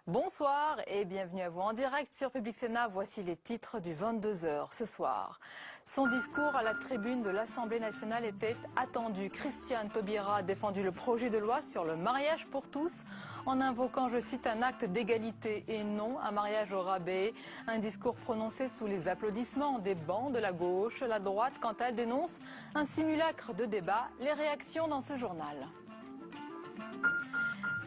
Bonsoir et bienvenue à vous en direct sur Public Sénat. Voici les titres du 22h ce soir. Son discours à la tribune de l'Assemblée nationale était attendu. Christiane Taubira a défendu le projet de loi sur le mariage pour tous en invoquant, je cite, un acte d'égalité et non un mariage au rabais. Un discours prononcé sous les applaudissements des bancs de la gauche. La droite, quant à elle, dénonce un simulacre de débat. Les réactions dans ce journal.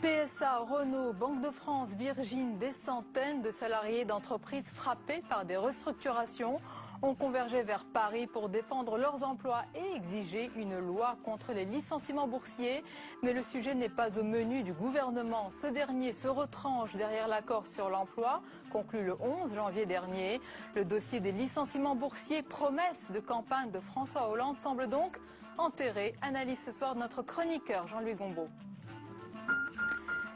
PSA, Renault, Banque de France, Virgin, des centaines de salariés d'entreprises frappés par des restructurations ont convergé vers Paris pour défendre leurs emplois et exiger une loi contre les licenciements boursiers. Mais le sujet n'est pas au menu du gouvernement. Ce dernier se retranche derrière l'accord sur l'emploi, conclu le 11 janvier dernier. Le dossier des licenciements boursiers, promesse de campagne de François Hollande, semble donc enterré. Analyse ce soir de notre chroniqueur Jean-Louis Gombaud.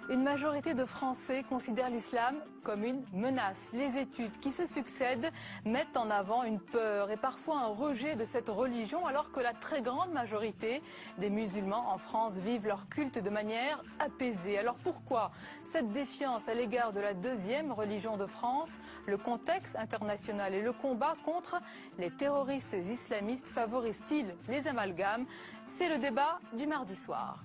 Une majorité de Français considèrent l'islam comme une menace. Les études qui se succèdent mettent en avant une peur et parfois un rejet de cette religion, alors que la très grande majorité des musulmans en France vivent leur culte de manière apaisée. Alors pourquoi cette défiance à l'égard de la deuxième religion de France? Le contexte international et le combat contre les terroristes islamistes favorisent-ils les amalgames? C'est le débat du mardi soir.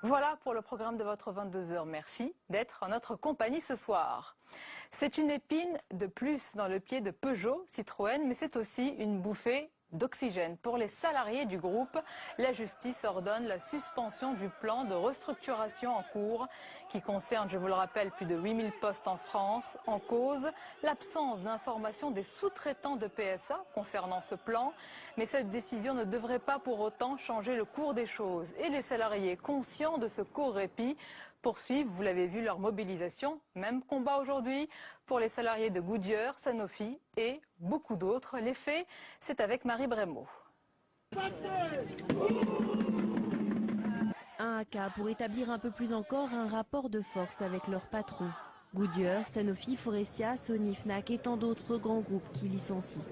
Voilà pour le programme de votre 22h. Merci d'être en notre compagnie ce soir. C'est une épine de plus dans le pied de Peugeot, Citroën, mais c'est aussi une bouffée d'oxygène. Pour les salariés du groupe, la justice ordonne la suspension du plan de restructuration en cours qui concerne, je vous le rappelle, plus de 8000 postes en France. En cause, l'absence d'information des sous-traitants de PSA concernant ce plan. Mais cette décision ne devrait pas pour autant changer le cours des choses. Et les salariés, conscients de ce court répit, poursuivent, vous l'avez vu, leur mobilisation. Même combat aujourd'hui pour les salariés de Goodyear, Sanofi et beaucoup d'autres. Les faits, c'est avec Marie Brémaud. Un AK pour établir un peu plus encore un rapport de force avec leurs patrons. Goodyear, Sanofi, Faurecia, Sony, Fnac et tant d'autres grands groupes qui licencient.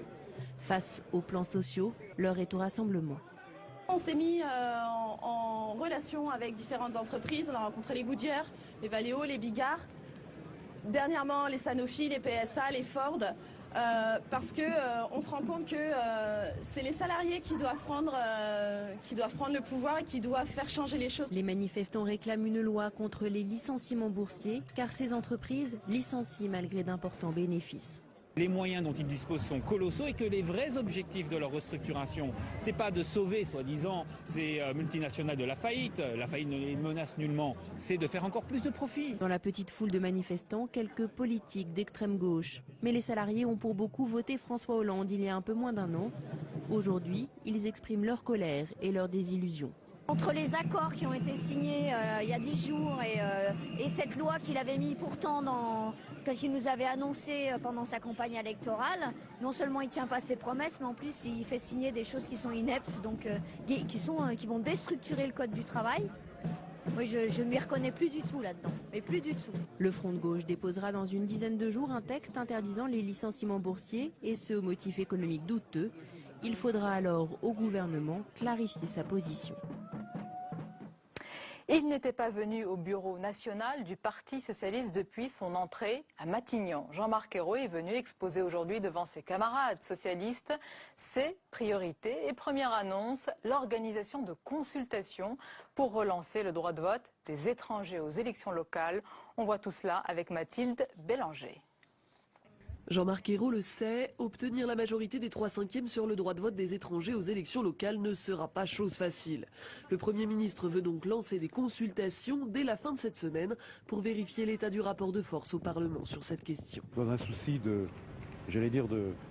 Face aux plans sociaux, l'heure est au rassemblement. On s'est mis en relation avec différentes entreprises. On a rencontré les Goodyear, les Valeo, les Bigard. Dernièrement, les Sanofi, les PSA, les Ford. Parce que on se rend compte que c'est les salariés qui doivent prendre le pouvoir et qui doivent faire changer les choses. Les manifestants réclament une loi contre les licenciements boursiers, car ces entreprises licencient malgré d'importants bénéfices. Les moyens dont ils disposent sont colossaux et que les vrais objectifs de leur restructuration, c'est pas de sauver, soi-disant, ces multinationales de la faillite ne les menace nullement, c'est de faire encore plus de profit. Dans la petite foule de manifestants, quelques politiques d'extrême gauche. Mais les salariés ont pour beaucoup voté François Hollande il y a un peu moins d'un an. Aujourd'hui, ils expriment leur colère et leur désillusion. Entre les accords qui ont été signés il y a 10 jours et cette loi qu'il avait mis pourtant qu'il nous avait annoncé pendant sa campagne électorale, non seulement il tient pas ses promesses, mais en plus il fait signer des choses qui sont ineptes, donc qui vont déstructurer le code du travail. Oui, je ne m'y reconnais plus du tout là-dedans, mais plus du tout. Le Front de gauche déposera dans une dizaine de jours un texte interdisant les licenciements boursiers et ce au motif économique douteux. Il faudra alors au gouvernement clarifier sa position. Il n'était pas venu au bureau national du Parti socialiste depuis son entrée à Matignon. Jean-Marc Ayrault est venu exposer aujourd'hui devant ses camarades socialistes ses priorités et première annonce, l'organisation de consultations pour relancer le droit de vote des étrangers aux élections locales. On voit tout cela avec Mathilde Bélanger. Jean-Marc Ayrault le sait, obtenir la majorité des 3/5 sur le droit de vote des étrangers aux élections locales ne sera pas chose facile. Le Premier ministre veut donc lancer des consultations dès la fin de cette semaine pour vérifier l'état du rapport de force au Parlement sur cette question. Dans un souci de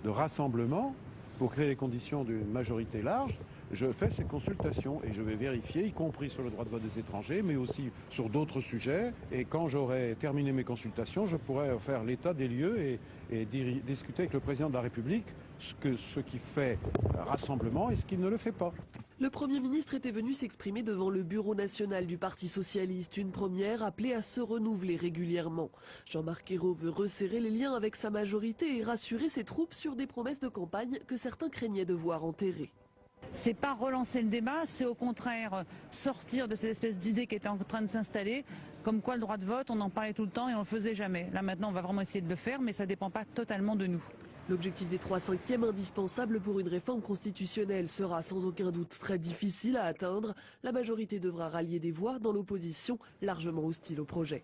rassemblement, pour créer les conditions d'une majorité large, je fais ces consultations et je vais vérifier, y compris sur le droit de vote des étrangers, mais aussi sur d'autres sujets. Et quand j'aurai terminé mes consultations, je pourrai faire l'état des lieux et discuter avec le président de la République ce qui fait rassemblement et ce qui ne le fait pas. Le Premier ministre était venu s'exprimer devant le bureau national du Parti socialiste, une première appelée à se renouveler régulièrement. Jean-Marc Ayrault veut resserrer les liens avec sa majorité et rassurer ses troupes sur des promesses de campagne que certains craignaient de voir enterrées. C'est pas relancer le débat, c'est au contraire sortir de cette espèce d'idée qui était en train de s'installer, comme quoi le droit de vote, on en parlait tout le temps et on le faisait jamais. Là maintenant, on va vraiment essayer de le faire, mais ça dépend pas totalement de nous. L'objectif des 3/5 indispensable pour une réforme constitutionnelle sera sans aucun doute très difficile à atteindre. La majorité devra rallier des voix dans l'opposition largement hostile au projet.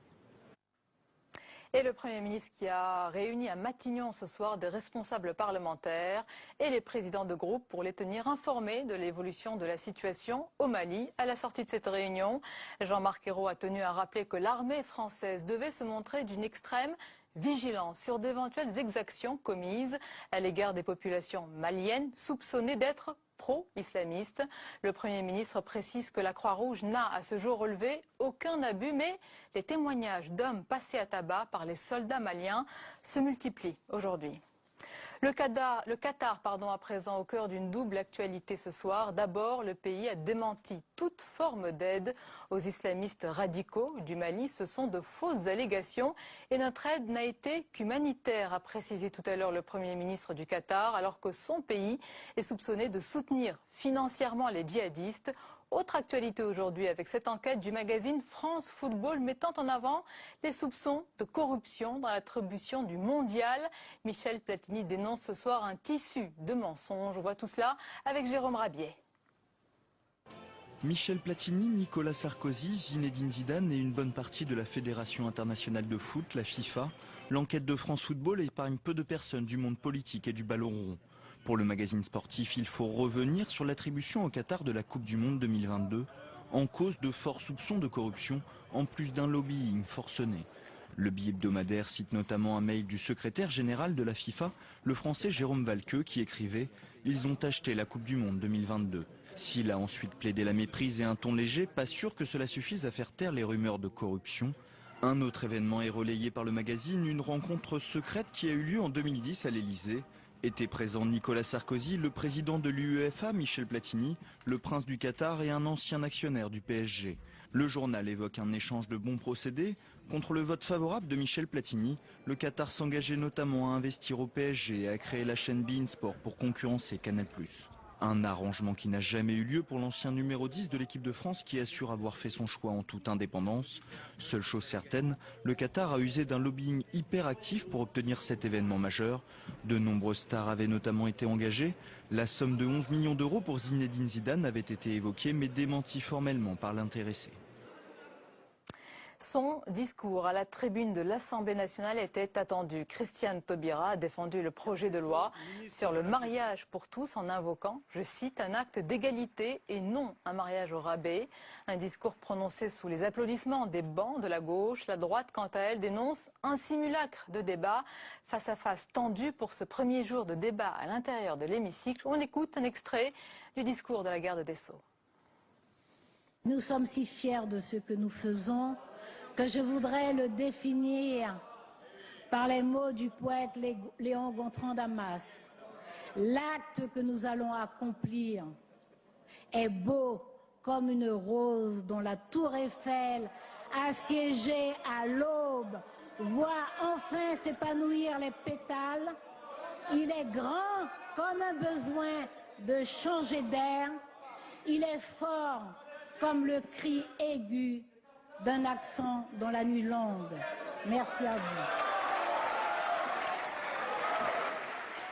Et le Premier ministre qui a réuni à Matignon ce soir des responsables parlementaires et les présidents de groupe pour les tenir informés de l'évolution de la situation au Mali. À la sortie de cette réunion, Jean-Marc Ayrault a tenu à rappeler que l'armée française devait se montrer d'une extrême vigilance sur d'éventuelles exactions commises à l'égard des populations maliennes soupçonnées d'être pro-islamistes. Le Premier ministre précise que la Croix-Rouge n'a à ce jour relevé aucun abus, mais les témoignages d'hommes passés à tabac par les soldats maliens se multiplient aujourd'hui. Le Qatar, à présent au cœur d'une double actualité ce soir. D'abord, le pays a démenti toute forme d'aide aux islamistes radicaux du Mali. Ce sont de fausses allégations et notre aide n'a été qu'humanitaire, a précisé tout à l'heure le Premier ministre du Qatar, alors que son pays est soupçonné de soutenir financièrement les djihadistes. Autre actualité aujourd'hui avec cette enquête du magazine France Football mettant en avant les soupçons de corruption dans l'attribution du mondial. Michel Platini dénonce ce soir un tissu de mensonges. On voit tout cela avec Jérôme Rabier. Michel Platini, Nicolas Sarkozy, Zinedine Zidane et une bonne partie de la Fédération internationale de foot, la FIFA. L'enquête de France Football épargne peu de personnes du monde politique et du ballon rond. Pour le magazine sportif, il faut revenir sur l'attribution au Qatar de la Coupe du Monde 2022, en cause de forts soupçons de corruption, en plus d'un lobbying forcené. Le billet hebdomadaire cite notamment un mail du secrétaire général de la FIFA, le français Jérôme Valqueux, qui écrivait « Ils ont acheté la Coupe du Monde 2022 ». S'il a ensuite plaidé la méprise et un ton léger, pas sûr que cela suffise à faire taire les rumeurs de corruption. Un autre événement est relayé par le magazine, une rencontre secrète qui a eu lieu en 2010 à l'Elysée. Étaient présents Nicolas Sarkozy, le président de l'UEFA, Michel Platini, le prince du Qatar et un ancien actionnaire du PSG. Le journal évoque un échange de bons procédés. Contre le vote favorable de Michel Platini, le Qatar s'engageait notamment à investir au PSG et à créer la chaîne beIN Sport pour concurrencer Canal+. Un arrangement qui n'a jamais eu lieu pour l'ancien numéro 10 de l'équipe de France qui assure avoir fait son choix en toute indépendance. Seule chose certaine, le Qatar a usé d'un lobbying hyper actif pour obtenir cet événement majeur. De nombreuses stars avaient notamment été engagées. La somme de 11 millions d'euros pour Zinedine Zidane avait été évoquée mais démentie formellement par l'intéressé. Son discours à la tribune de l'Assemblée nationale était attendu. Christiane Taubira a défendu le projet de loi sur le mariage pour tous en invoquant, je cite, un acte d'égalité et non un mariage au rabais. Un discours prononcé sous les applaudissements des bancs de la gauche. La droite, quant à elle, dénonce un simulacre de débat face à face tendu pour ce premier jour de débat à l'intérieur de l'hémicycle. On écoute un extrait du discours de la garde des Sceaux. Nous sommes si fiers de ce que nous faisons que je voudrais le définir par les mots du poète Léon Gontran Damas. L'acte que nous allons accomplir est beau comme une rose dont la tour Eiffel, assiégée à l'aube, voit enfin s'épanouir les pétales. Il est grand comme un besoin de changer d'air. Il est fort comme le cri aigu d'un accent dans la nuit longue. Merci à vous.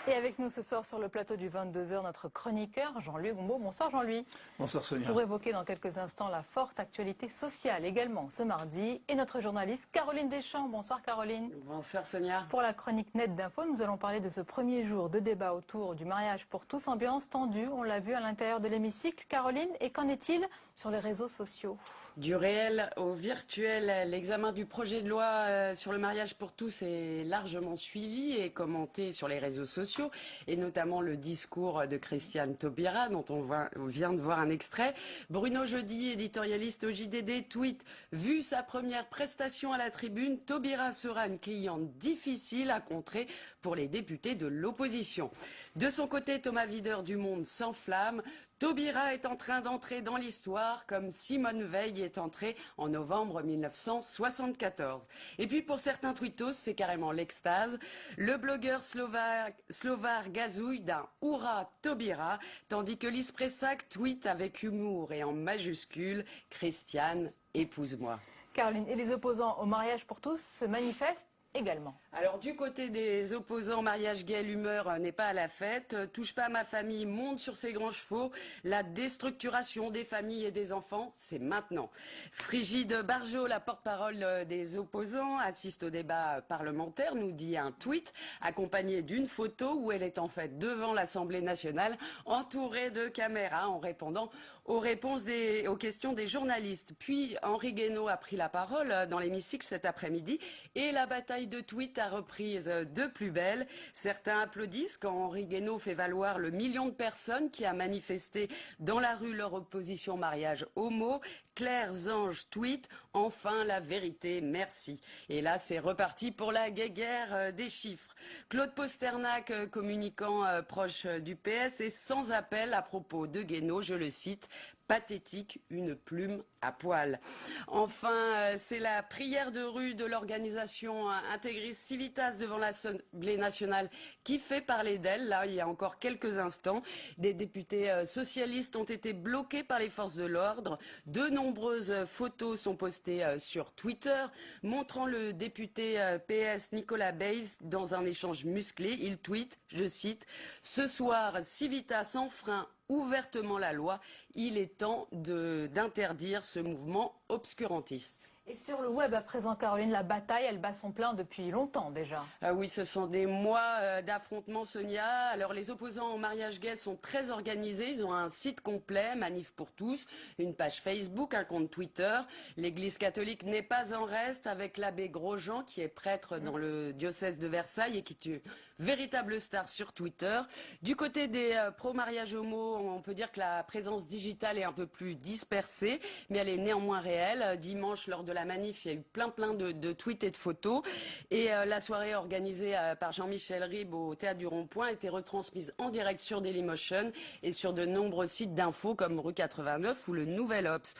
Et avec nous ce soir sur le plateau du 22h, notre chroniqueur Jean-Louis Gombaud. Bonsoir Jean-Louis. Bonsoir Sonia. Pour évoquer dans quelques instants la forte actualité sociale également ce mardi. Et notre journaliste Caroline Deschamps. Bonsoir Caroline. Bonsoir Sonia. Pour la chronique Net d'Info, nous allons parler de ce premier jour de débat autour du mariage pour tous. Ambiance tendue, on l'a vu à l'intérieur de l'hémicycle. Caroline, et qu'en est-il sur les réseaux sociaux ? Du réel au virtuel, l'examen du projet de loi sur le mariage pour tous est largement suivi et commenté sur les réseaux sociaux, et notamment le discours de Christiane Taubira, dont on vient de voir un extrait. Bruno Jeudi, éditorialiste au JDD, tweet « Vu sa première prestation à la tribune, Taubira sera une cliente difficile à contrer pour les députés de l'opposition ». De son côté, Thomas Videur du Monde s'enflamme. Taubira est en train d'entrer dans l'histoire comme Simone Veil est entrée en novembre 1974. Et puis pour certains tweetos, c'est carrément l'extase. Le blogueur slovar gazouille d'un « Hurra Taubira », tandis que Lise Pressac tweet avec humour et en majuscule « Christiane, épouse-moi ». Caroline, et les opposants au mariage pour tous se manifestent également. Alors du côté des opposants au mariage gay, l'humeur n'est pas à la fête. Touche pas à ma famille, monte sur ses grands chevaux. La déstructuration des familles et des enfants, c'est maintenant. Frigide Barjot, la porte-parole des opposants, assiste au débat parlementaire, nous dit un tweet accompagné d'une photo où elle est en fait devant l'Assemblée nationale, entourée de caméras en répondant aux questions des journalistes. Puis Henri Guénaud a pris la parole dans l'hémicycle cet après-midi et la bataille de tweets a reprise de plus belle. Certains applaudissent quand Henri Guénaud fait valoir le million de personnes qui a manifesté dans la rue leur opposition au mariage homo. Claire Zange tweet « Enfin la vérité, merci ». Et là, c'est reparti pour la guéguerre des chiffres. Claude Posternac, communicant proche du PS, est sans appel à propos de Guénaud, je le cite, pathétique, une plume à poil. Enfin, c'est la prière de rue de l'organisation intégriste Civitas devant l'Assemblée nationale qui fait parler d'elle. Là, il y a encore quelques instants, des députés socialistes ont été bloqués par les forces de l'ordre. De nombreuses photos sont postées sur Twitter, montrant le député PS Nicolas Bayes dans un échange musclé. Il tweet, je cite, « Ce soir, Civitas enfreint ouvertement la loi, il est temps d'interdire ce mouvement obscurantiste. » Et sur le web à présent, Caroline, la bataille, elle bat son plein depuis longtemps déjà. Ah oui, ce sont des mois d'affrontements, Sonia. Alors les opposants au mariage gay sont très organisés. Ils ont un site complet, Manif pour tous, une page Facebook, un compte Twitter. L'Église catholique n'est pas en reste avec l'abbé Grosjean qui est prêtre dans le diocèse de Versailles et qui est une véritable star sur Twitter. Du côté des pro-mariage homo, on peut dire que la présence digitale est un peu plus dispersée, mais elle est néanmoins réelle. Dimanche, lors de la manif, il y a eu plein de tweets et de photos. Et la soirée organisée par Jean-Michel Ribes au Théâtre du Rond-Point a été retransmise en direct sur Dailymotion et sur de nombreux sites d'infos comme Rue 89 ou le Nouvel Obs.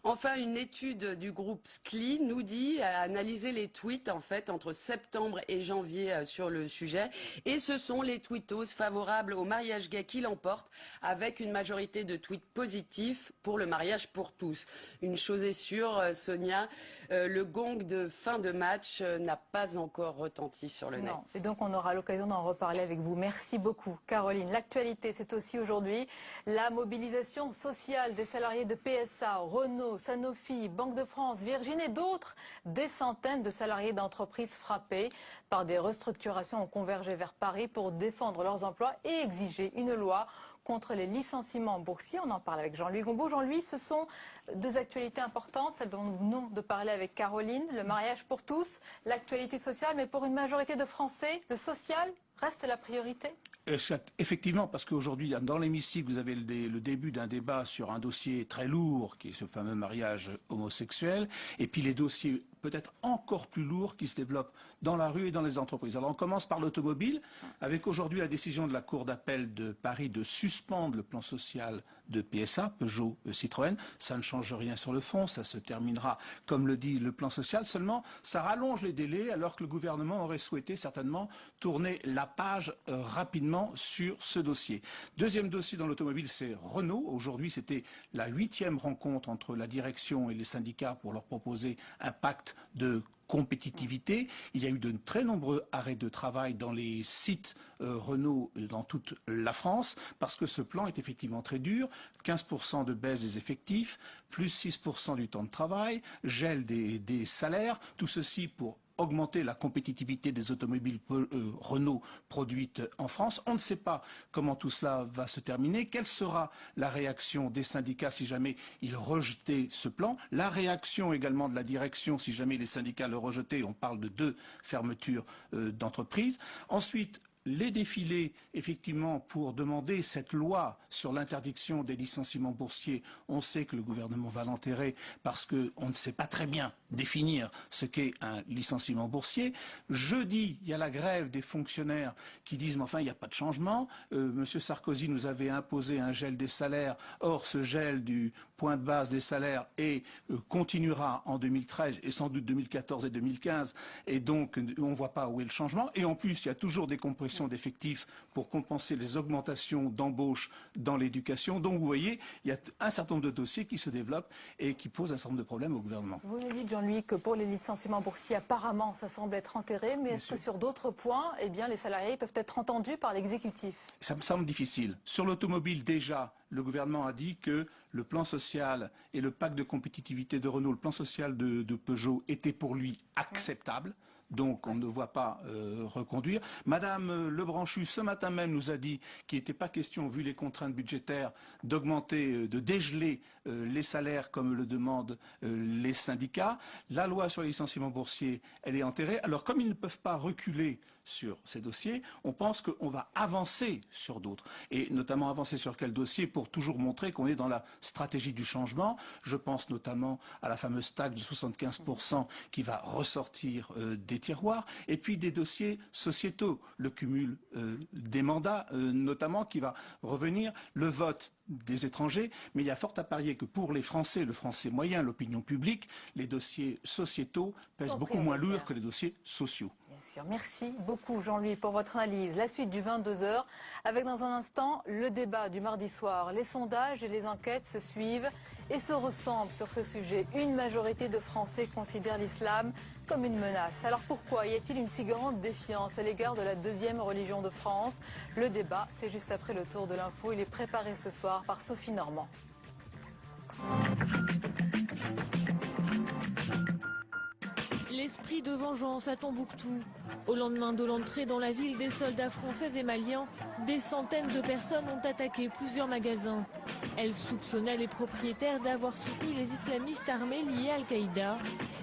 Enfin, une étude du groupe SCLI nous dit analyser les tweets en fait entre septembre et janvier sur le sujet. Et ce sont les tweetos favorables au mariage gay qui l'emportent avec une majorité de tweets positifs pour le mariage pour tous. Une chose est sûre, Sonia, le gong de fin de match n'a pas encore retenti sur le net. Et donc on aura l'occasion d'en reparler avec vous. Merci beaucoup, Caroline. L'actualité, c'est aussi aujourd'hui la mobilisation sociale des salariés de PSA, Renault, Sanofi, Banque de France, Virgin et d'autres. Des centaines de salariés d'entreprises frappés par des restructurations ont convergé vers Paris pour défendre leurs emplois et exiger une loi contre les licenciements boursiers. On en parle avec Jean-Louis Gombaud. Jean-Louis, ce sont deux actualités importantes, celles dont nous venons de parler avec Caroline. Le mariage pour tous, l'actualité sociale, mais pour une majorité de Français, le social reste la priorité? Effectivement, parce qu'aujourd'hui, dans l'hémicycle, vous avez le début d'un débat sur un dossier très lourd, qui est ce fameux mariage homosexuel, et puis les dossiers peut-être encore plus lourds qui se développent dans la rue et dans les entreprises. Alors on commence par l'automobile, avec aujourd'hui la décision de la Cour d'appel de Paris de suspendre le plan social de PSA, Peugeot Citroën. Ça ne change rien sur le fond, ça se terminera comme le dit le plan social, seulement ça rallonge les délais alors que le gouvernement aurait souhaité certainement tourner la page rapidement sur ce dossier. Deuxième dossier dans l'automobile, c'est Renault. Aujourd'hui, c'était la 8e rencontre entre la direction et les syndicats pour leur proposer un pacte de compétitivité. Il y a eu de très nombreux arrêts de travail dans les sites Renault dans toute la France parce que ce plan est effectivement très dur. 15% de baisse des effectifs, plus 6% du temps de travail, gel des salaires, tout ceci pour augmenter la compétitivité des automobiles Renault produites en France. On ne sait pas comment tout cela va se terminer. Quelle sera la réaction des syndicats si jamais ils rejetaient ce plan? La réaction également de la direction si jamais les syndicats le rejetaient. On parle de 2 fermetures d'entreprises. Ensuite, les défilés, effectivement, pour demander cette loi sur l'interdiction des licenciements boursiers, on sait que le gouvernement va l'enterrer parce qu'on ne sait pas très bien définir ce qu'est un licenciement boursier. Jeudi, il y a la grève des fonctionnaires qui disent mais enfin il n'y a pas de changement. Monsieur Sarkozy nous avait imposé un gel des salaires. Or ce gel du point de base des salaires continuera en 2013 et sans doute 2014 et 2015. Et donc on ne voit pas où est le changement. Et en plus il y a toujours des compressions d'effectifs pour compenser les augmentations d'embauche dans l'éducation. Donc vous voyez, il y a un certain nombre de dossiers qui se développent et qui posent un certain nombre de problèmes au gouvernement. Vous me dites, Jean-Louis, que pour les licenciements boursiers, apparemment, ça semble être enterré, mais est-ce que sur d'autres points, eh bien, les salariés peuvent être entendus par l'exécutif? Ça me semble difficile. Sur l'automobile, déjà, le gouvernement a dit que le plan social et le pacte de compétitivité de Renault, le plan social de Peugeot, étaient pour lui acceptables. Donc on ne voit pas reconduire. Madame Lebranchu, ce matin même, nous a dit qu'il n'était pas question, vu les contraintes budgétaires, d'augmenter, de dégeler les salaires comme le demandent les syndicats. La loi sur les licenciements boursiers, elle est enterrée. Alors comme ils ne peuvent pas reculer sur ces dossiers, on pense qu'on va avancer sur d'autres. Et notamment avancer sur quel dossier pour toujours montrer qu'on est dans la stratégie du changement. Je pense notamment à la fameuse taxe de 75% qui va ressortir des tiroirs. Et puis des dossiers sociétaux, le cumul des mandats notamment qui va revenir, le vote des étrangers, mais il y a fort à parier que pour les Français, le Français moyen, l'opinion publique, les dossiers sociétaux pèsent beaucoup moins lourd que les dossiers sociaux. Bien sûr. Merci beaucoup Jean-Louis pour votre analyse. La suite du 22h avec dans un instant le débat du mardi soir. Les sondages et les enquêtes se suivent et se ressemblent sur ce sujet. Une majorité de Français considèrent l'islam comme une menace. Alors pourquoi y a-t-il une si grande défiance à l'égard de la deuxième religion de France? Le débat, c'est juste après le tour de l'info. Il est préparé ce soir par Sophie Normand. L'esprit de vengeance à Tombouctou. Au lendemain de l'entrée dans la ville des soldats français et maliens, des centaines de personnes ont attaqué plusieurs magasins. Elles soupçonnaient les propriétaires d'avoir soutenu les islamistes armés liés à Al-Qaïda.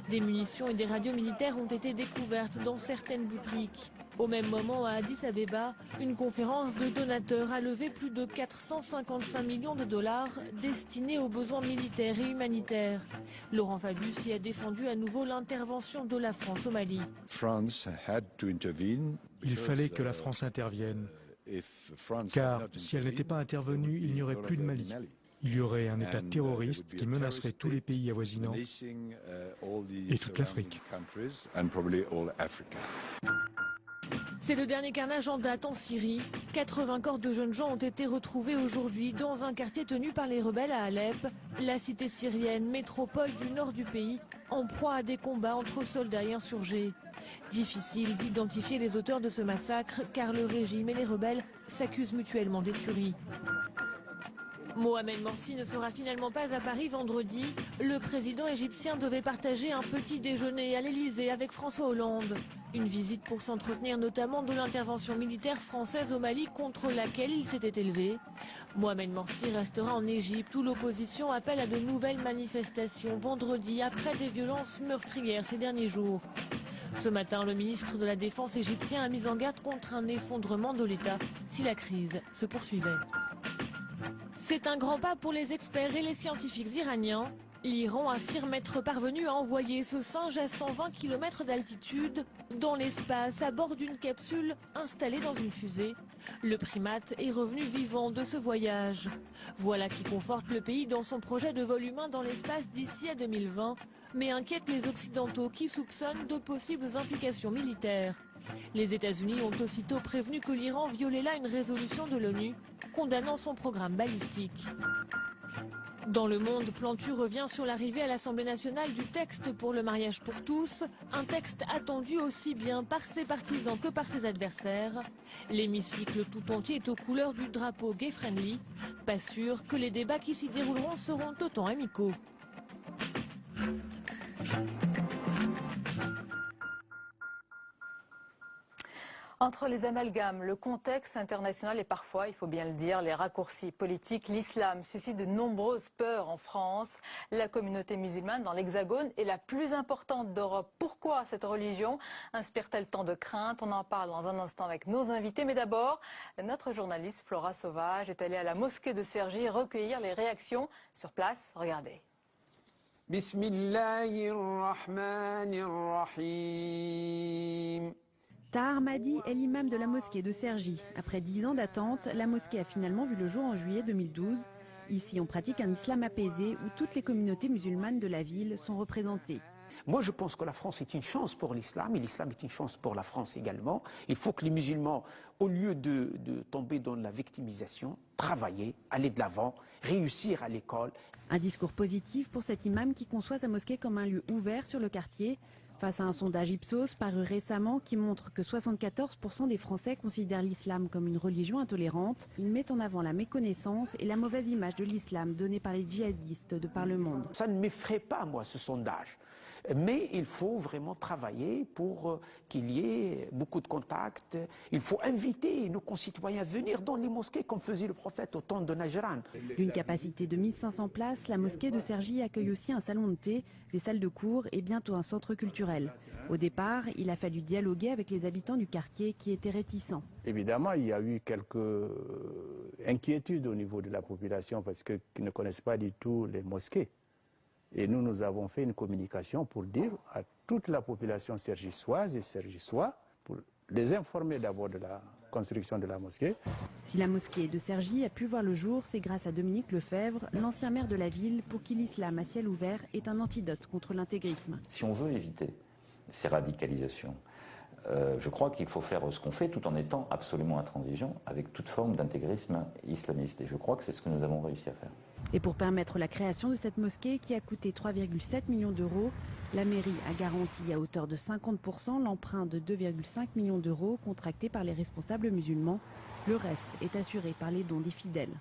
Des munitions et des radios militaires ont été découvertes dans certaines boutiques. Au même moment, à Addis Abeba, une conférence de donateurs a levé plus de 455 millions de dollars destinés aux besoins militaires et humanitaires. Laurent Fabius y a défendu à nouveau l'intervention de la France au Mali. Il fallait que la France intervienne, car si elle n'était pas intervenue, il n'y aurait plus de Mali. Il y aurait un État terroriste qui menacerait tous les pays avoisinants et toute l'Afrique. C'est le dernier carnage en date en Syrie. 80 corps de jeunes gens ont été retrouvés aujourd'hui dans un quartier tenu par les rebelles à Alep, la cité syrienne, métropole du nord du pays, en proie à des combats entre soldats et insurgés. Difficile d'identifier les auteurs de ce massacre car le régime et les rebelles s'accusent mutuellement des tueries. Mohamed Morsi ne sera finalement pas à Paris vendredi. Le président égyptien devait partager un petit déjeuner à l'Elysée avec François Hollande. Une visite pour s'entretenir notamment de l'intervention militaire française au Mali contre laquelle il s'était élevé. Mohamed Morsi restera en Égypte où l'opposition appelle à de nouvelles manifestations vendredi après des violences meurtrières ces derniers jours. Ce matin, le ministre de la Défense égyptien a mis en garde contre un effondrement de l'État si la crise se poursuivait. C'est un grand pas pour les experts et les scientifiques iraniens. L'Iran affirme être parvenu à envoyer ce singe à 120 km d'altitude dans l'espace à bord d'une capsule installée dans une fusée. Le primate est revenu vivant de ce voyage. Voilà qui conforte le pays dans son projet de vol humain dans l'espace d'ici à 2020, mais inquiète les Occidentaux qui soupçonnent de possibles implications militaires. Les États-Unis ont aussitôt prévenu que l'Iran violait là une résolution de l'ONU condamnant son programme balistique. Dans le monde, Plantu revient sur l'arrivée à l'Assemblée nationale du texte pour le mariage pour tous, un texte attendu aussi bien par ses partisans que par ses adversaires. L'hémicycle tout entier est aux couleurs du drapeau gay-friendly. Pas sûr que les débats qui s'y dérouleront seront autant amicaux. Entre les amalgames, le contexte international et parfois, il faut bien le dire, les raccourcis politiques, l'islam suscite de nombreuses peurs en France. La communauté musulmane dans l'Hexagone est la plus importante d'Europe. Pourquoi cette religion inspire-t-elle tant de craintes? On en parle dans un instant avec nos invités. Mais d'abord, notre journaliste Flora Sauvage est allée à la mosquée de Cergy recueillir les réactions sur place. Regardez. Bismillahirrahmanirrahim. Tahar Mahdi est l'imam de la mosquée de Cergy. Après 10 ans d'attente, la mosquée a finalement vu le jour en juillet 2012. Ici, on pratique un islam apaisé où toutes les communautés musulmanes de la ville sont représentées. Moi, je pense que la France est une chance pour l'islam, et l'islam est une chance pour la France également. Il faut que les musulmans, au lieu de tomber dans la victimisation, travailler, aller de l'avant, réussir à l'école. Un discours positif pour cet imam qui conçoit sa mosquée comme un lieu ouvert sur le quartier, face à un sondage Ipsos paru récemment qui montre que 74% des Français considèrent l'islam comme une religion intolérante. Il met en avant la méconnaissance et la mauvaise image de l'islam donnée par les djihadistes de par le monde. Ça ne m'effraie pas, moi, ce sondage. Mais il faut vraiment travailler pour qu'il y ait beaucoup de contacts. Il faut inviter nos concitoyens à venir dans les mosquées comme faisait le prophète au temps de Najran. D'une capacité de 1500 places, la mosquée de Cergy accueille aussi un salon de thé, des salles de cours et bientôt un centre culturel. Au départ, il a fallu dialoguer avec les habitants du quartier qui étaient réticents. Évidemment, il y a eu quelques inquiétudes au niveau de la population parce qu'ils ne connaissent pas du tout les mosquées. Et nous avons fait une communication pour dire à toute la population cergissoise et cergissois, pour les informer d'abord de la construction de la mosquée. Si la mosquée de Cergy a pu voir le jour, c'est grâce à Dominique Lefebvre, l'ancien maire de la ville, pour qui l'islam à ciel ouvert est un antidote contre l'intégrisme. Si on veut éviter ces radicalisations, je crois qu'il faut faire ce qu'on fait tout en étant absolument intransigeant avec toute forme d'intégrisme islamiste. Et je crois que c'est ce que nous avons réussi à faire. Et pour permettre la création de cette mosquée qui a coûté 3,7 millions d'euros, la mairie a garanti à hauteur de 50% l'emprunt de 2,5 millions d'euros contracté par les responsables musulmans. Le reste est assuré par les dons des fidèles.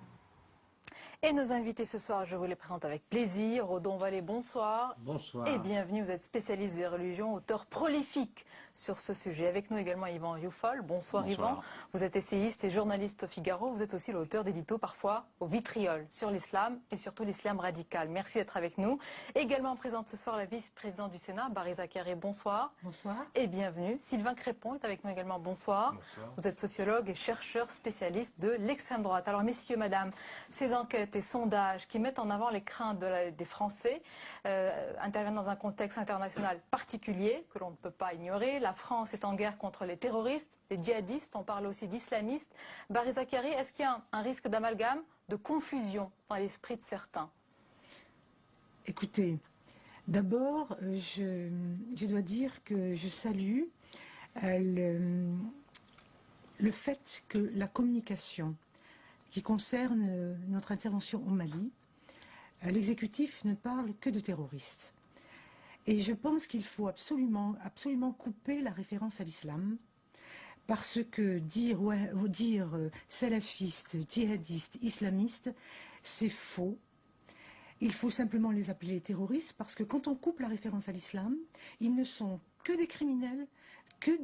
Et nos invités ce soir, je vous les présente avec plaisir. Rodon Vallée, bonsoir. Bonsoir. Et bienvenue, vous êtes spécialiste des religions, auteur prolifique sur ce sujet. Avec nous également Yvan Rioufol. Bonsoir, Yvan. Vous êtes essayiste et journaliste au Figaro. Vous êtes aussi l'auteur d'éditos parfois au vitriol sur l'islam et surtout l'islam radical. Merci d'être avec nous. Également présente ce soir la vice-présidente du Sénat, Barry Zakari. Bonsoir. Bonsoir. Et bienvenue. Sylvain Crépon est avec nous également. Bonsoir. Bonsoir. Vous êtes sociologue et chercheur spécialiste de l'extrême droite. Alors messieurs, madame, ces enquêtes et sondages qui mettent en avant les craintes des Français interviennent dans un contexte international particulier que l'on ne peut pas ignorer. La France est en guerre contre les terroristes, les djihadistes, on parle aussi d'islamistes. Barry Zakari, est-ce qu'il y a un risque d'amalgame, de confusion dans l'esprit de certains? Écoutez, d'abord, je dois dire que je salue le fait que la communication qui concerne notre intervention au Mali, l'exécutif ne parle que de terroristes. Et je pense qu'il faut absolument couper la référence à l'islam, parce que dire salafiste, djihadiste, islamiste, c'est faux. Il faut simplement les appeler les terroristes, parce que quand on coupe la référence à l'islam, ils ne sont que des criminels, que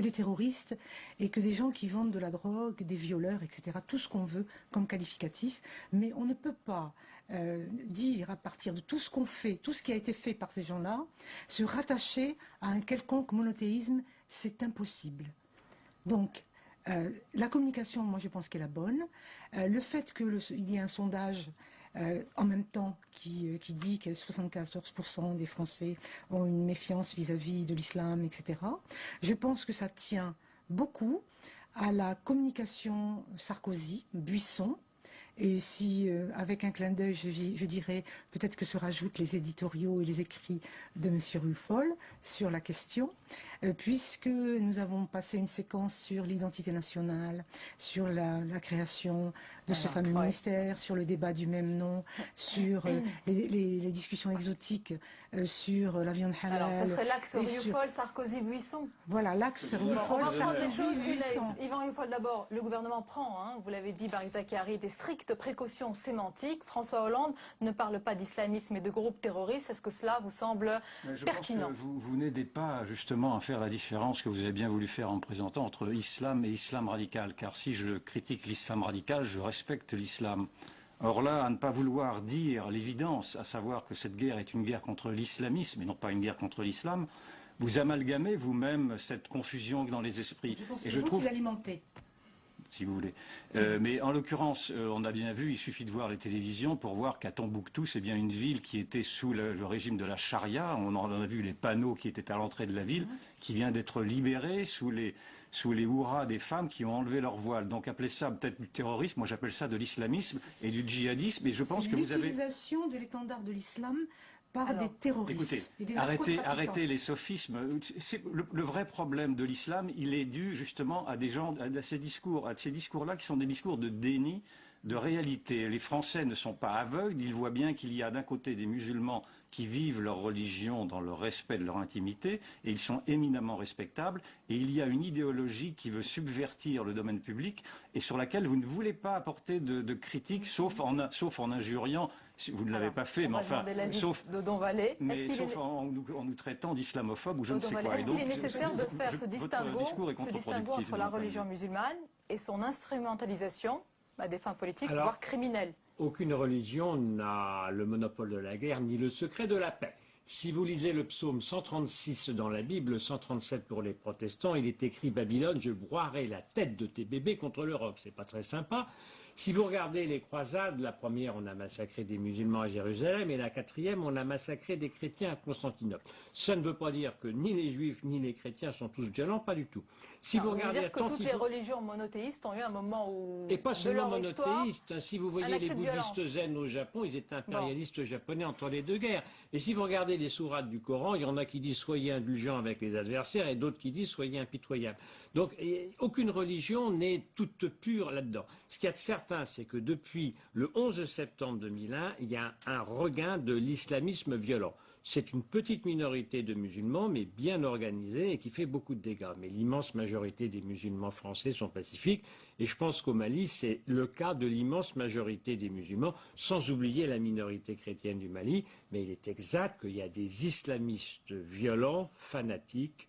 des terroristes et que des gens qui vendent de la drogue, des violeurs, etc. Tout ce qu'on veut comme qualificatif. Mais on ne peut pas dire à partir de tout ce qu'on fait, tout ce qui a été fait par ces gens-là, se rattacher à un quelconque monothéisme, c'est impossible. Donc, la communication, moi je pense qu'elle est la bonne. Le fait qu'il y ait un sondage en même temps qui dit que 74% des Français ont une méfiance vis-à-vis de l'islam, etc. Je pense que ça tient beaucoup à la communication Sarkozy-Buisson. Et si, avec un clin d'œil, je dirais peut-être que se rajoutent les éditoriaux et les écrits de M. Rufol sur la question, puisque nous avons passé une séquence sur l'identité nationale, sur la création de ce fameux ministère, sur le débat du même nom, sur les discussions exotiques, sur la viande halal. Alors, ce serait l'axe Rufol, Sarkozy-Buisson. Voilà, l'axe Rufol, Sarkozy-Buisson. Yvan Rufol, d'abord, le gouvernement prend, vous l'avez dit, Barry Zakari, des strictes précautions sémantiques. François Hollande ne parle pas d'islamisme et de groupes terroristes. Est-ce que cela vous semble pertinent? Je pense que vous n'aidez pas justement à faire la différence que vous avez bien voulu faire en me présentant entre islam et islam radical. Car si je critique l'islam radical, je respecte l'islam. Or là, à ne pas vouloir dire l'évidence, à savoir que cette guerre est une guerre contre l'islamisme et non pas une guerre contre l'islam, vous amalgamez vous-même cette confusion dans les esprits. Je pense que c'est vous qui l'alimentez. si vous voulez. Mais en l'occurrence, on a bien vu, il suffit de voir les télévisions pour voir qu'à Tombouctou, c'est bien une ville qui était sous le régime de la charia. On en a vu les panneaux qui étaient à l'entrée de la ville, qui vient d'être libérée sous les hurrahs des femmes qui ont enlevé leur voile. Donc appelez ça peut-être du terrorisme, moi j'appelle ça de l'islamisme et du djihadisme. Et je pense que vous avez... l'utilisation de l'étendard de l'islam par des terroristes. Écoutez, arrêtez les sophismes. Le vrai problème de l'islam, il est dû justement à ces discours-là qui sont des discours de déni de réalité. Les Français ne sont pas aveugles, ils voient bien qu'il y a d'un côté des musulmans qui vivent leur religion dans le respect de leur intimité, et ils sont éminemment respectables, et il y a une idéologie qui veut subvertir le domaine public, et sur laquelle vous ne voulez pas apporter de critiques, sauf en injuriant, vous ne l'avez pas fait, mais enfin, sauf en nous traitant d'islamophobes ou je ne sais quoi. Est-ce qu'il est nécessaire de faire ce distinguo entre la religion musulmane et son instrumentalisation à des fins politiques, voire criminelles? Aucune religion n'a le monopole de la guerre ni le secret de la paix. Si vous lisez le psaume 136 dans la Bible, 137 pour les protestants, il est écrit « Babylone, je broierai la tête de tes bébés contre l'Europe ». C'est pas très sympa. Si vous regardez les croisades, la première, on a massacré des musulmans à Jérusalem, et la quatrième, on a massacré des chrétiens à Constantinople. Ça ne veut pas dire que ni les juifs ni les chrétiens sont tous violents, pas du tout. Si vous regardez dire que toutes les religions monothéistes ont eu un moment où... Et pas seulement monothéistes. Si vous voyez les bouddhistes zen au Japon, ils étaient impérialistes japonais entre les deux guerres. Et si vous regardez les sourates du Coran, il y en a qui disent soyez indulgents avec les adversaires et d'autres qui disent soyez impitoyables. Donc aucune religion n'est toute pure là-dedans. Ce qu'il y a de certain, c'est que depuis le 11 septembre 2001, il y a un regain de l'islamisme violent. C'est une petite minorité de musulmans, mais bien organisée et qui fait beaucoup de dégâts. Mais l'immense majorité des musulmans français sont pacifiques. Et je pense qu'au Mali, c'est le cas de l'immense majorité des musulmans, sans oublier la minorité chrétienne du Mali. Mais il est exact qu'il y a des islamistes violents, fanatiques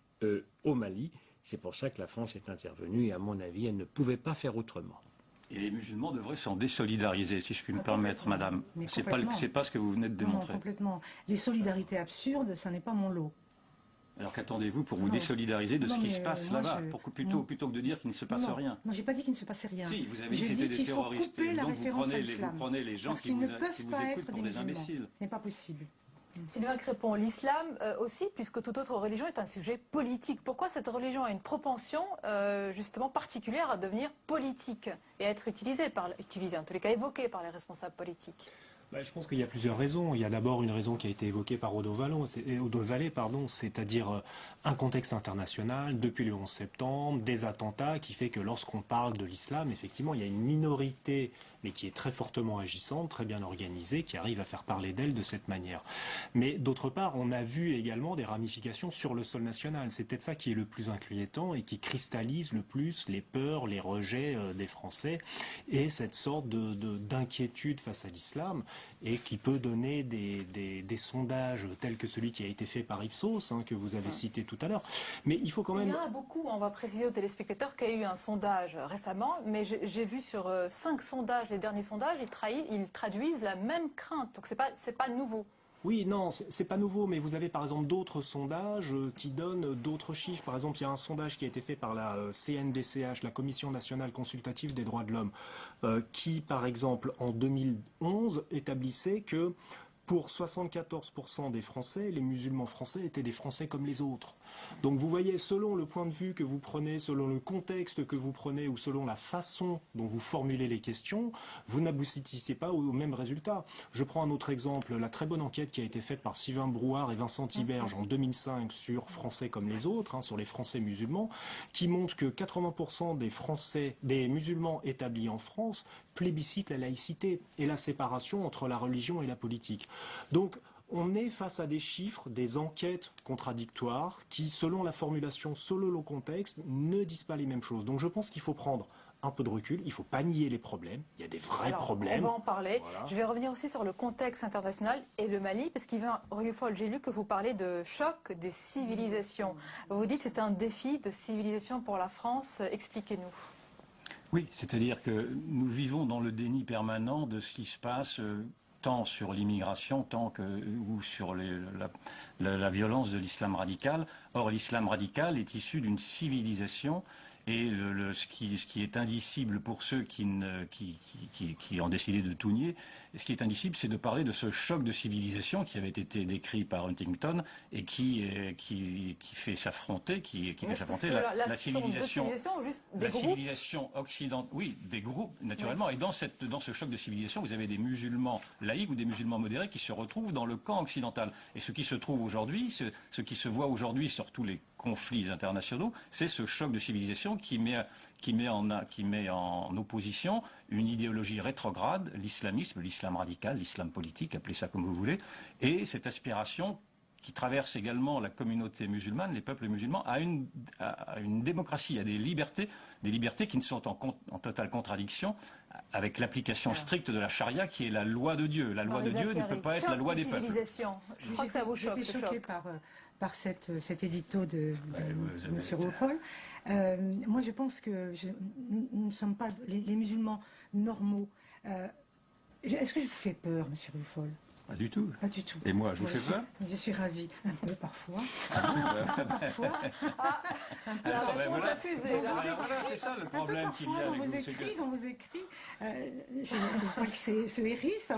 au Mali. C'est pour ça que la France est intervenue et à mon avis, elle ne pouvait pas faire autrement. Et les musulmans devraient s'en désolidariser, si je puis me permettre, madame. C'est pas ce que vous venez de démontrer. Non, complètement. Les solidarités absurdes, ça n'est pas mon lot. Alors qu'attendez-vous pour vous désolidariser de ce qui se passe là-bas, plutôt que de dire qu'il ne se passe rien? Non, j'ai pas dit qu'il ne se passait rien. Si, vous avez dit que c'était des terroristes. Donc vous prenez les gens qui vous écoutent pour des imbéciles. Ce n'est pas possible. Sylvain Crépon, l'islam aussi, puisque toute autre religion est un sujet politique. Pourquoi cette religion a une propension justement particulière à devenir politique et à être utilisée, en tous les cas évoquée par les responsables politiques? Je pense qu'il y a plusieurs raisons. Il y a d'abord une raison qui a été évoquée par Odo Vallée, c'est-à-dire un contexte international depuis le 11 septembre, des attentats, qui fait que lorsqu'on parle de l'islam, effectivement, il y a une minorité, mais qui est très fortement agissante, très bien organisée, qui arrive à faire parler d'elle de cette manière. Mais d'autre part, on a vu également des ramifications sur le sol national. C'est peut-être ça qui est le plus inquiétant et qui cristallise le plus les peurs, les rejets des Français et cette sorte d'inquiétude face à l'islam, et qui peut donner des sondages tels que celui qui a été fait par Ipsos, que vous avez cité tout à l'heure. Mais il faut quand même... Il y en a beaucoup, on va préciser aux téléspectateurs qu'il y a eu un sondage récemment, mais j'ai vu sur 5 sondages, les derniers sondages, ils traduisent la même crainte, donc c'est pas nouveau. Oui, non, c'est pas nouveau, mais vous avez par exemple d'autres sondages qui donnent d'autres chiffres. Par exemple, il y a un sondage qui a été fait par la CNDCH, la Commission nationale consultative des droits de l'homme, qui par exemple en 2011 établissait que pour 74% des Français, les musulmans français étaient des Français comme les autres. Donc vous voyez, selon le point de vue que vous prenez, selon le contexte que vous prenez ou selon la façon dont vous formulez les questions, vous n'aboutissez pas au même résultat. Je prends un autre exemple, la très bonne enquête qui a été faite par Sylvain Brouard et Vincent Tiberge en 2005 sur Français comme les autres, sur les Français musulmans, qui montre que 80% des musulmans établis en France plébiscitent la laïcité et la séparation entre la religion et la politique. Donc, on est face à des chiffres, des enquêtes contradictoires qui, selon la formulation, selon le contexte, ne disent pas les mêmes choses. Donc je pense qu'il faut prendre un peu de recul, il ne faut pas nier les problèmes, il y a des vrais problèmes. On va en parler. Voilà. Je vais revenir aussi sur le contexte international et le Mali, parce qu'Yvan Rieufol, j'ai lu que vous parlez de choc des civilisations. Vous dites que c'est un défi de civilisation pour la France. Expliquez-nous. Oui, c'est-à-dire que nous vivons dans le déni permanent de ce qui se passe tant sur l'immigration, ou sur la violence de l'islam radical. Or, l'islam radical est issu d'une civilisation Et ce qui est indicible pour ceux qui ont décidé de tout nier, ce qui est indicible, c'est de parler de ce choc de civilisation qui avait été décrit par Huntington et qui fait s'affronter, la civilisation, occidentale. Oui, des groupes, naturellement. Oui. Et dans ce choc de civilisation, vous avez des musulmans laïcs ou des musulmans modérés qui se retrouvent dans le camp occidental. Et ce qui se trouve aujourd'hui, ce qui se voit aujourd'hui sur tous les conflits internationaux, c'est ce choc de civilisation qui met en opposition une idéologie rétrograde, l'islamisme, l'islam radical, l'islam politique, appelez ça comme vous voulez, et cette aspiration qui traverse également la communauté musulmane, les peuples musulmans, à une démocratie, à des libertés qui ne sont en totale contradiction avec l'application stricte de la charia, qui est la loi de Dieu. La loi de Dieu ne peut pas être la loi des peuples. Je crois que ça vous choque. J'étais choquée par cet édito de M. Ruffol. Moi, je pense que nous ne sommes pas les musulmans normaux. Est-ce que je vous fais peur, M. Ruffol? Pas du tout. Pas du tout. Et moi, je vous fais peur? Je suis ravie. Un peu parfois. Parfois. La réponse a fusé. C'est ça le problème qu'il y a avec vous. Dans vos écrits, je crois que ce hérisse,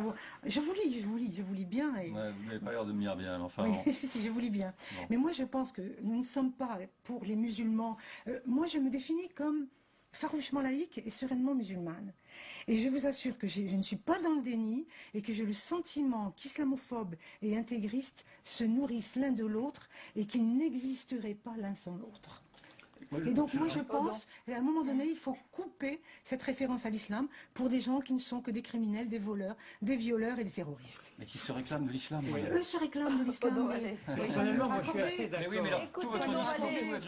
je vous lis bien. Et... Ouais, vous n'avez pas l'air de me lire bien, enfin. Oui, si, je vous lis bien. Bon. Mais moi, je pense que nous ne sommes pas pour les musulmans. Moi, je me définis comme farouchement laïque et sereinement musulmane. Et je vous assure que je ne suis pas dans le déni et que j'ai le sentiment qu'islamophobes et intégristes se nourrissent l'un de l'autre et qu'ils n'existeraient pas l'un sans l'autre. Et donc moi je pense, à un moment donné, il faut couper cette référence à l'islam pour des gens qui ne sont que des criminels, des voleurs, des violeurs et des terroristes. Mais qui se réclament de l'islam. Eux se réclament de l'islam. Personnellement, moi je suis assez d'accord.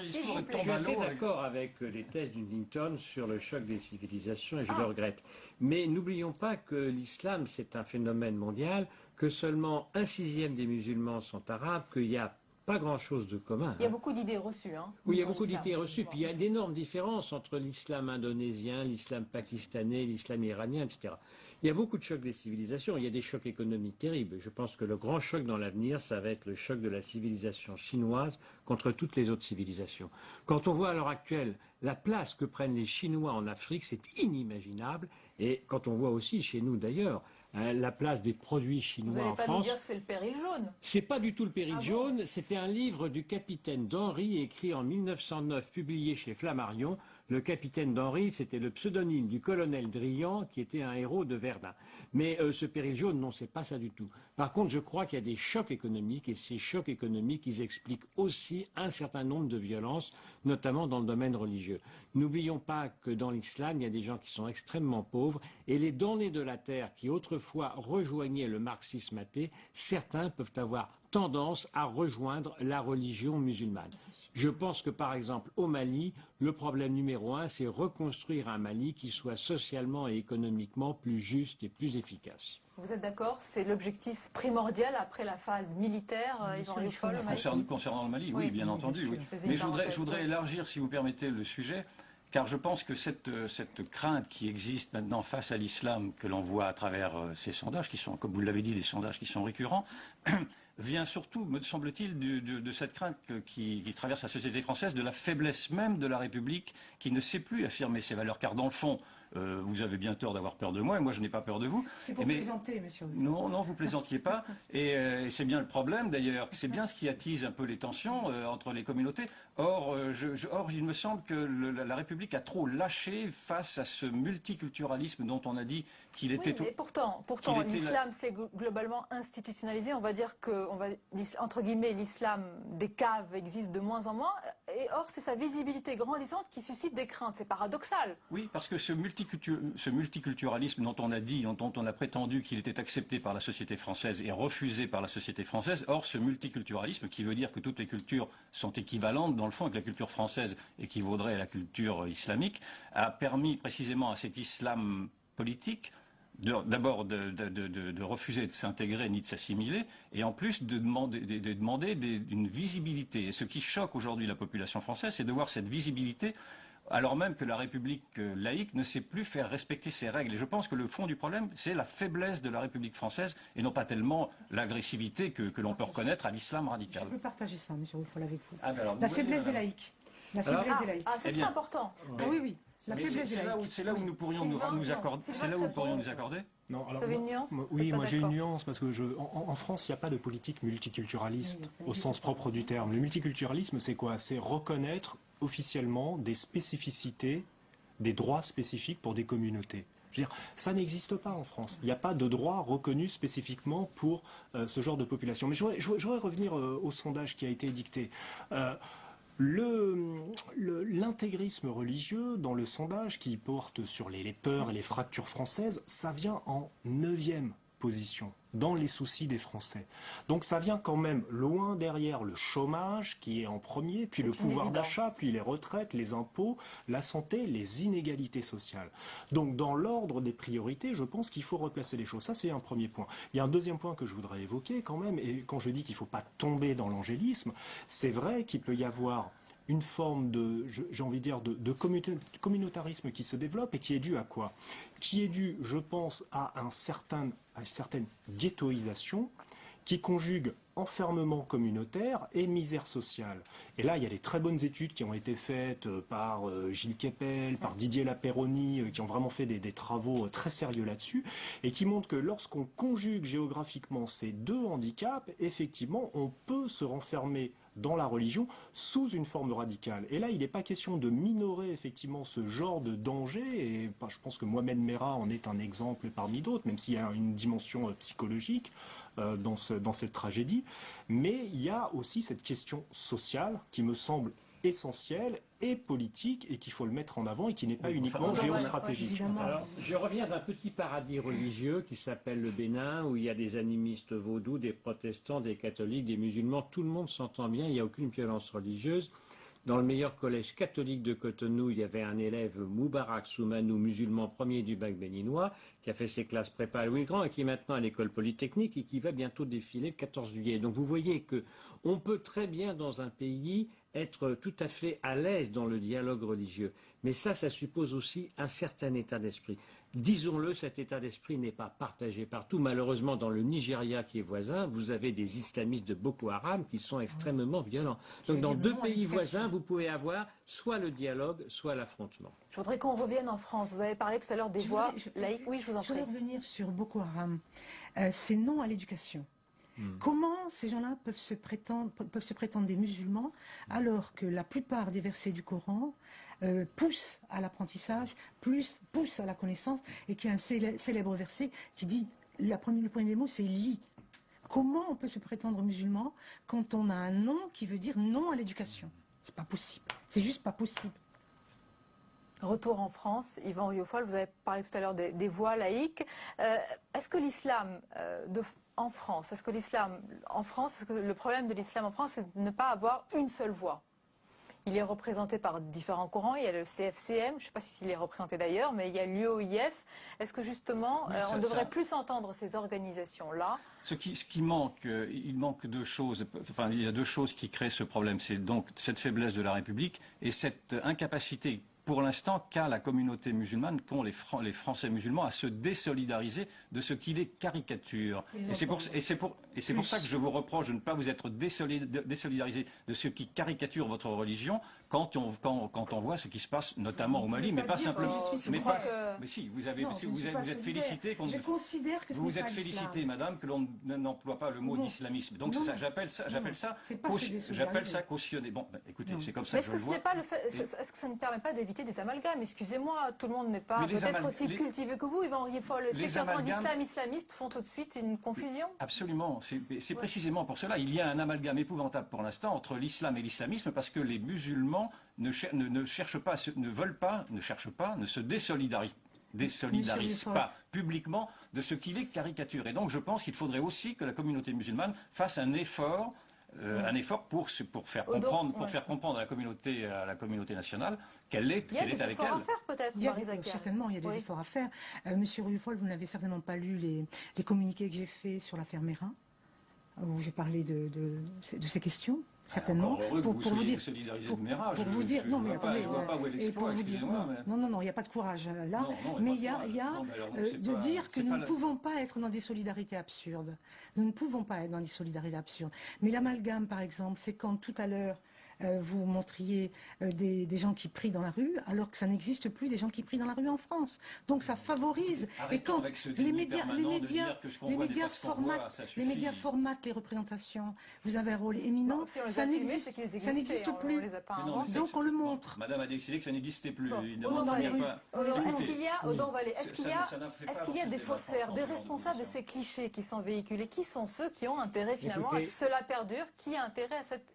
Je suis assez d'accord avec les thèses d'Huntington sur le choc des civilisations et je le regrette. Mais n'oublions pas que l'islam c'est un phénomène mondial, que seulement 1/6 des musulmans sont arabes, qu'il y a pas grand-chose de commun. Il y a beaucoup d'idées reçues. Oui, il y a beaucoup d'idées reçues. Puis il y a d'énormes différences entre l'islam indonésien, l'islam pakistanais, l'islam iranien, etc. Il y a beaucoup de chocs des civilisations. Il y a des chocs économiques terribles. Je pense que le grand choc dans l'avenir, ça va être le choc de la civilisation chinoise contre toutes les autres civilisations. Quand on voit à l'heure actuelle la place que prennent les Chinois en Afrique, c'est inimaginable. Et quand on voit aussi chez nous d'ailleurs, la place des produits chinois en France. Vous n'allez pas nous dire que c'est le péril jaune? C'est pas du tout le péril jaune, c'était un livre du capitaine d'Henry écrit en 1909, publié chez Flammarion. Le capitaine d'Henry, c'était le pseudonyme du colonel Drian, qui était un héros de Verdun. Mais ce péril jaune, non, c'est pas ça du tout. Par contre, je crois qu'il y a des chocs économiques, et ces chocs économiques, ils expliquent aussi un certain nombre de violences, notamment dans le domaine religieux. N'oublions pas que dans l'islam, il y a des gens qui sont extrêmement pauvres, et les damnés de la terre, qui autrefois rejoignaient le marxisme athée, certains peuvent avoir tendance à rejoindre la religion musulmane. Je pense que, par exemple, au Mali, le problème numéro 1, c'est reconstruire un Mali qui soit socialement et économiquement plus juste et plus efficace. Vous êtes d'accord? C'est l'objectif primordial après la phase militaire, Yvan Riofol, au Mali. Concernant le Mali, oui, bien entendu. Oui. Mais je voudrais élargir, si vous permettez, le sujet, car je pense que cette crainte qui existe maintenant face à l'islam, que l'on voit à travers ces sondages, qui sont, comme vous l'avez dit, des sondages qui sont récurrents, vient surtout, me semble-t-il, de cette crainte qui traverse la société française, de la faiblesse même de la République, qui ne sait plus affirmer ses valeurs. Car dans le fond, vous avez bien tort d'avoir peur de moi, et moi je n'ai pas peur de vous. C'est pour plaisanter, monsieur. Non, vous plaisantiez pas. Et c'est bien le problème, d'ailleurs. C'est bien ce qui attise un peu les tensions entre les communautés. Or, il me semble que la République a trop lâché face à ce multiculturalisme dont on a dit qu'il était... Oui, mais pourtant l'islam s'est globalement institutionnalisé. On va dire que, entre guillemets, l'islam des caves existe de moins en moins. Et or, c'est sa visibilité grandissante qui suscite des craintes. C'est paradoxal. Oui, parce que ce multiculturalisme dont on a dit, dont on a prétendu qu'il était accepté par la société française et refusé par la société française, or ce multiculturalisme, qui veut dire que toutes les cultures sont équivalentes, dans le fond, et que la culture française équivaudrait à la culture islamique, a permis précisément à cet islam politique d'abord de refuser de s'intégrer ni de s'assimiler, et en plus de demander une visibilité. Et ce qui choque aujourd'hui la population française, c'est de voir cette visibilité alors même que la République laïque ne sait plus faire respecter ses règles. Et je pense que le fond du problème, c'est la faiblesse de la République française, et non pas tellement l'agressivité que l'on peut reconnaître à l'islam radical. Je peux partager ça, M. Ruffol, avec vous. La faiblesse des laïcs. La faiblesse des laïcs. C'est important. Oui. La faiblesse des laïcs. C'est là où nous pourrions nous accorder. C'est là où nous pourrions nous accorder. Non, alors, vous avez une nuance? Oui, moi j'ai une nuance parce que en France, il n'y a pas de politique multiculturaliste au sens propre du terme. Le multiculturalisme, c'est quoi? C'est reconnaître officiellement des spécificités, des droits spécifiques pour des communautés. Je veux dire, ça n'existe pas en France. Il n'y a pas de droit reconnu spécifiquement pour ce genre de population. Mais je voudrais revenir au sondage qui a été édicté. L'intégrisme religieux dans le sondage qui porte sur les peurs et les fractures françaises, ça vient en 9e position dans les soucis des Français. Donc ça vient quand même loin derrière le chômage qui est en premier, puis le pouvoir d'achat, puis les retraites, les impôts, la santé, les inégalités sociales. Donc dans l'ordre des priorités, je pense qu'il faut replacer les choses. Ça c'est un premier point. Il y a un deuxième point que je voudrais évoquer quand même, et quand je dis qu'il ne faut pas tomber dans l'angélisme, c'est vrai qu'il peut y avoir une forme de, j'ai envie de dire, de communautarisme qui se développe et qui est dû à quoi? Qui est dû, je pense, à une certaine ghettoisation qui conjugue enfermement communautaire et misère sociale. Et là, il y a des très bonnes études qui ont été faites par Gilles Kepel, par Didier Lapeyronie, qui ont vraiment fait des travaux très sérieux là-dessus, et qui montrent que lorsqu'on conjugue géographiquement ces deux handicaps, effectivement, on peut se renfermer dans la religion sous une forme radicale. Et là, il n'est pas question de minorer effectivement ce genre de danger, et je pense que Mohamed Merah en est un exemple parmi d'autres, même s'il y a une dimension psychologique dans cette tragédie. Mais il y a aussi cette question sociale qui me semble essentielle et politique et qu'il faut le mettre en avant et qui n'est pas uniquement géostratégique. Alors, je reviens d'un petit paradis religieux qui s'appelle le Bénin, où il y a des animistes vaudous, des protestants, des catholiques, des musulmans, tout le monde s'entend bien, il n'y a aucune violence religieuse. Dans le meilleur collège catholique de Cotonou, il y avait un élève, Moubarak Soumanou, musulman premier du bac béninois, qui a fait ses classes prépa à Louis Grand et qui est maintenant à l'école polytechnique et qui va bientôt défiler le 14 juillet. Donc vous voyez que on peut très bien dans un pays être tout à fait à l'aise dans le dialogue religieux. Mais ça suppose aussi un certain état d'esprit. Disons-le, cet état d'esprit n'est pas partagé partout. Malheureusement, dans le Nigeria qui est voisin, vous avez des islamistes de Boko Haram qui sont extrêmement violents. Donc dans deux pays voisins, vous pouvez avoir soit le dialogue, soit l'affrontement. Je voudrais qu'on revienne en France. Vous avez parlé tout à l'heure des voix laïques. Oui, je vous en prie. Je voudrais revenir sur Boko Haram. C'est non à l'éducation. Comment ces gens-là peuvent se prétendre des musulmans alors que la plupart des versets du Coran poussent à l'apprentissage, poussent à la connaissance, et qu'il y a un célèbre verset qui dit, le premier des mots c'est « lit ». Comment on peut se prétendre musulman quand on a un nom qui veut dire non à l'éducation? C'est pas possible, c'est juste pas possible. Retour en France, Yvan Rieufol, vous avez parlé tout à l'heure des voix laïques. Est-ce que l'islam en France, est-ce que le problème de l'islam en France, c'est de ne pas avoir une seule voix? Il est représenté par différents courants. Il y a le CFCM, je ne sais pas s'il est représenté d'ailleurs, mais il y a l'UOIF. Est-ce que justement, on devrait plus entendre ces organisations-là? Ce qui manque, il manque deux choses. Enfin, il y a deux choses qui créent ce problème. C'est donc cette faiblesse de la République et cette incapacité, pour l'instant, qu'a la communauté musulmane, qu'ont les Français musulmans, à se désolidariser de ce qui les caricature. Et c'est pour ça que je vous reproche de ne pas vous être désolidarisé de ce qui caricature votre religion quand on voit ce qui se passe notamment au Mali, mais pas simplement. Mais si, vous êtes félicité. Vous vous êtes félicité, madame, que l'on n'emploie pas le mot d'islamisme. Donc j'appelle ça cautionner. Bon, écoutez, c'est comme ça que je le vois. Est-ce que ça ne permet pas d'éviter des amalgames? Excusez-moi, tout le monde n'est pas peut-être aussi cultivé que vous, Yvan Rieufol. C'est quand on dit islamiste font tout de suite une confusion. Absolument, c'est précisément pour cela. Il y a un amalgame épouvantable pour l'instant entre l'islam et l'islamisme parce que les musulmans ne cherchent pas, ne se désolidarisent pas publiquement de ce qui les caricature. Et donc je pense qu'il faudrait aussi que la communauté musulmane fasse un effort pour faire comprendre à la communauté nationale qu'elle est avec elle. Il y a des efforts à faire peut-être, certainement, il y a des efforts à faire. Monsieur Rieufol, vous n'avez certainement pas lu les communiqués que j'ai faits sur l'affaire Mera, où j'ai parlé de ces questions. Certainement, pour vous dire, non mais attendez, non, il n'y a pas de courage là, mais il y a de dire que nous ne pouvons pas être dans des solidarités absurdes. Nous ne pouvons pas être dans des solidarités absurdes. Mais l'amalgame, par exemple, c'est quand tout à l'heure, vous montriez des gens qui prient dans la rue, alors que ça n'existe plus des gens qui prient dans la rue en France. Donc ça favorise. Et quand les médias formatent les représentations, vous avez un rôle éminent, ça n'existe plus. Donc on le montre. Madame a décidé que ça n'existait plus. Est-ce qu'il y a des faussaires, des responsables de ces clichés qui sont véhiculés? Qui sont ceux qui ont intérêt finalement à que cela perdure? Qui a intérêt à cette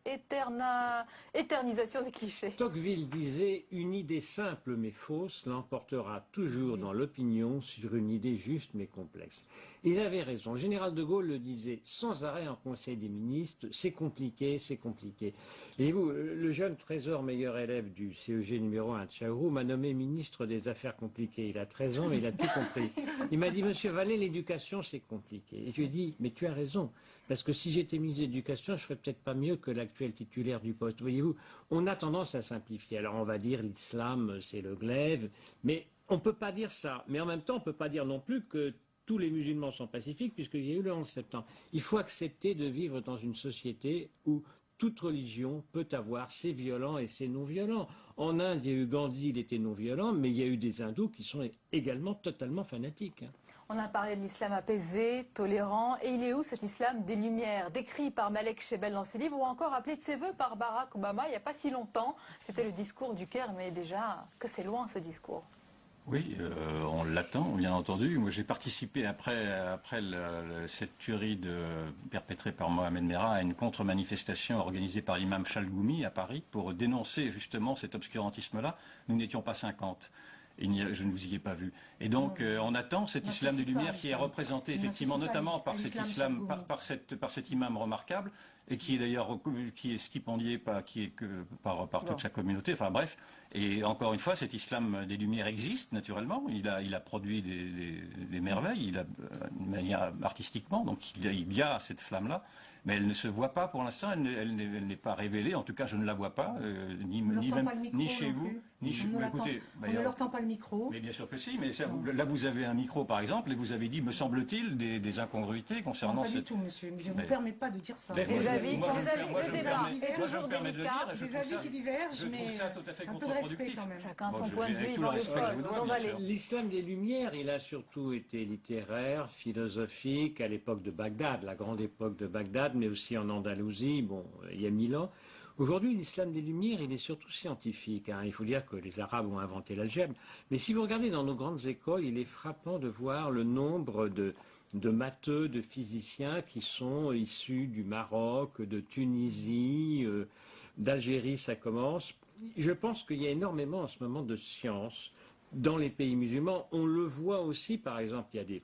éternisation des clichés? Tocqueville disait: une idée simple mais fausse l'emportera toujours dans l'opinion sur une idée juste mais complexe. Il avait raison. Le général de Gaulle le disait sans arrêt en Conseil des ministres: c'est compliqué, c'est compliqué. Et vous, le jeune trésor meilleur élève du CEG numéro 1 de Châteauroux m'a nommé ministre des Affaires compliquées. Il a 13 ans, mais il a tout compris. Il m'a dit: Monsieur Vallée, l'éducation, c'est compliqué. Et je lui ai dit: mais tu as raison, parce que si j'étais ministre de l'Éducation, je ferais peut-être pas mieux que l'actuel titulaire du poste. Voyez-vous, on a tendance à simplifier. Alors on va dire l'islam, c'est le glaive, mais on ne peut pas dire ça. Mais en même temps, on ne peut pas dire non plus que tous les musulmans sont pacifiques, puisqu'il y a eu le 11 septembre. Il faut accepter de vivre dans une société où toute religion peut avoir ses violents et ses non-violents. En Inde, il y a eu Gandhi, il était non-violent, mais il y a eu des hindous qui sont également totalement fanatiques. On a parlé de l'islam apaisé, tolérant, et il est où cet islam des Lumières, décrit par Malek Chebel dans ses livres, ou encore appelé de ses voeux par Barack Obama il n'y a pas si longtemps? C'était le discours du Caire, mais déjà, que c'est loin ce discours. Oui, on l'attend, bien entendu. Moi, j'ai participé après cette tuerie perpétrée par Mohamed Merah à une contre-manifestation organisée par l'imam Chalgoumi à Paris pour dénoncer justement cet obscurantisme-là. Nous n'étions pas 50. Je ne vous y ai pas vu. Et donc, on attend cet islam des Lumières qui est représenté effectivement notamment par cet islam, par cet imam remarquable, et qui est d'ailleurs stipendié par toute sa communauté. Enfin bref. Et encore une fois, cet islam des Lumières existe naturellement. Il a produit des merveilles, de manière artistiquement. Donc il y a cette flamme-là. Mais elle ne se voit pas pour l'instant, elle n'est pas révélée, en tout cas je ne la vois pas, ni chez vous, ni chez vous. Écoutez, on ne leur tend pas le micro. Mais bien sûr que si, mais ça, là vous avez un micro par exemple, et vous avez dit, me semble-t-il, des incongruités concernant cette... Pas du tout, monsieur, je ne vous permets pas de dire ça. Des avis, le débat est toujours délicat. Des avis qui divergent, mais je trouve ça tout à fait un peu de respect quand même. Chacun son point de vue, il va le faire. L'islam des Lumières, il a surtout été littéraire, philosophique, à l'époque de Bagdad, la grande époque de Bagdad, mais aussi en Andalousie, bon, il y a 1000 ans. Aujourd'hui, l'islam des Lumières, il est surtout scientifique. Il faut dire que les Arabes ont inventé l'algèbre. Mais si vous regardez dans nos grandes écoles, il est frappant de voir le nombre de matheux, de physiciens qui sont issus du Maroc, de Tunisie, d'Algérie, ça commence. Je pense qu'il y a énormément en ce moment de science dans les pays musulmans. On le voit aussi, par exemple, il y a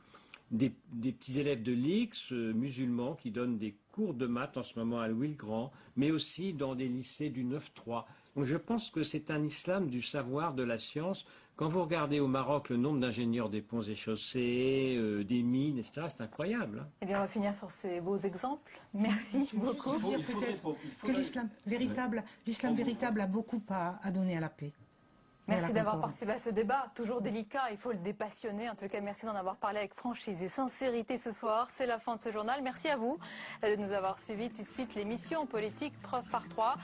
des petits élèves de l'IX musulmans qui donnent des cours de maths en ce moment à Louis-le-Grand, mais aussi dans des lycées du 9-3. Donc je pense que c'est un islam du savoir, de la science. Quand vous regardez au Maroc le nombre d'ingénieurs des ponts et chaussées, des mines, etc., c'est incroyable. Eh bien, on va finir sur ces beaux exemples. Merci beaucoup. Il faut dire peut-être que l'islam véritable a beaucoup à donner à la paix. Merci d'avoir participé à ce débat, toujours délicat, il faut le dépassionner. En tout cas, merci d'en avoir parlé avec franchise et sincérité ce soir. C'est la fin de ce journal. Merci à vous de nous avoir suivis. Tout de suite, l'émission politique Preuve par 3.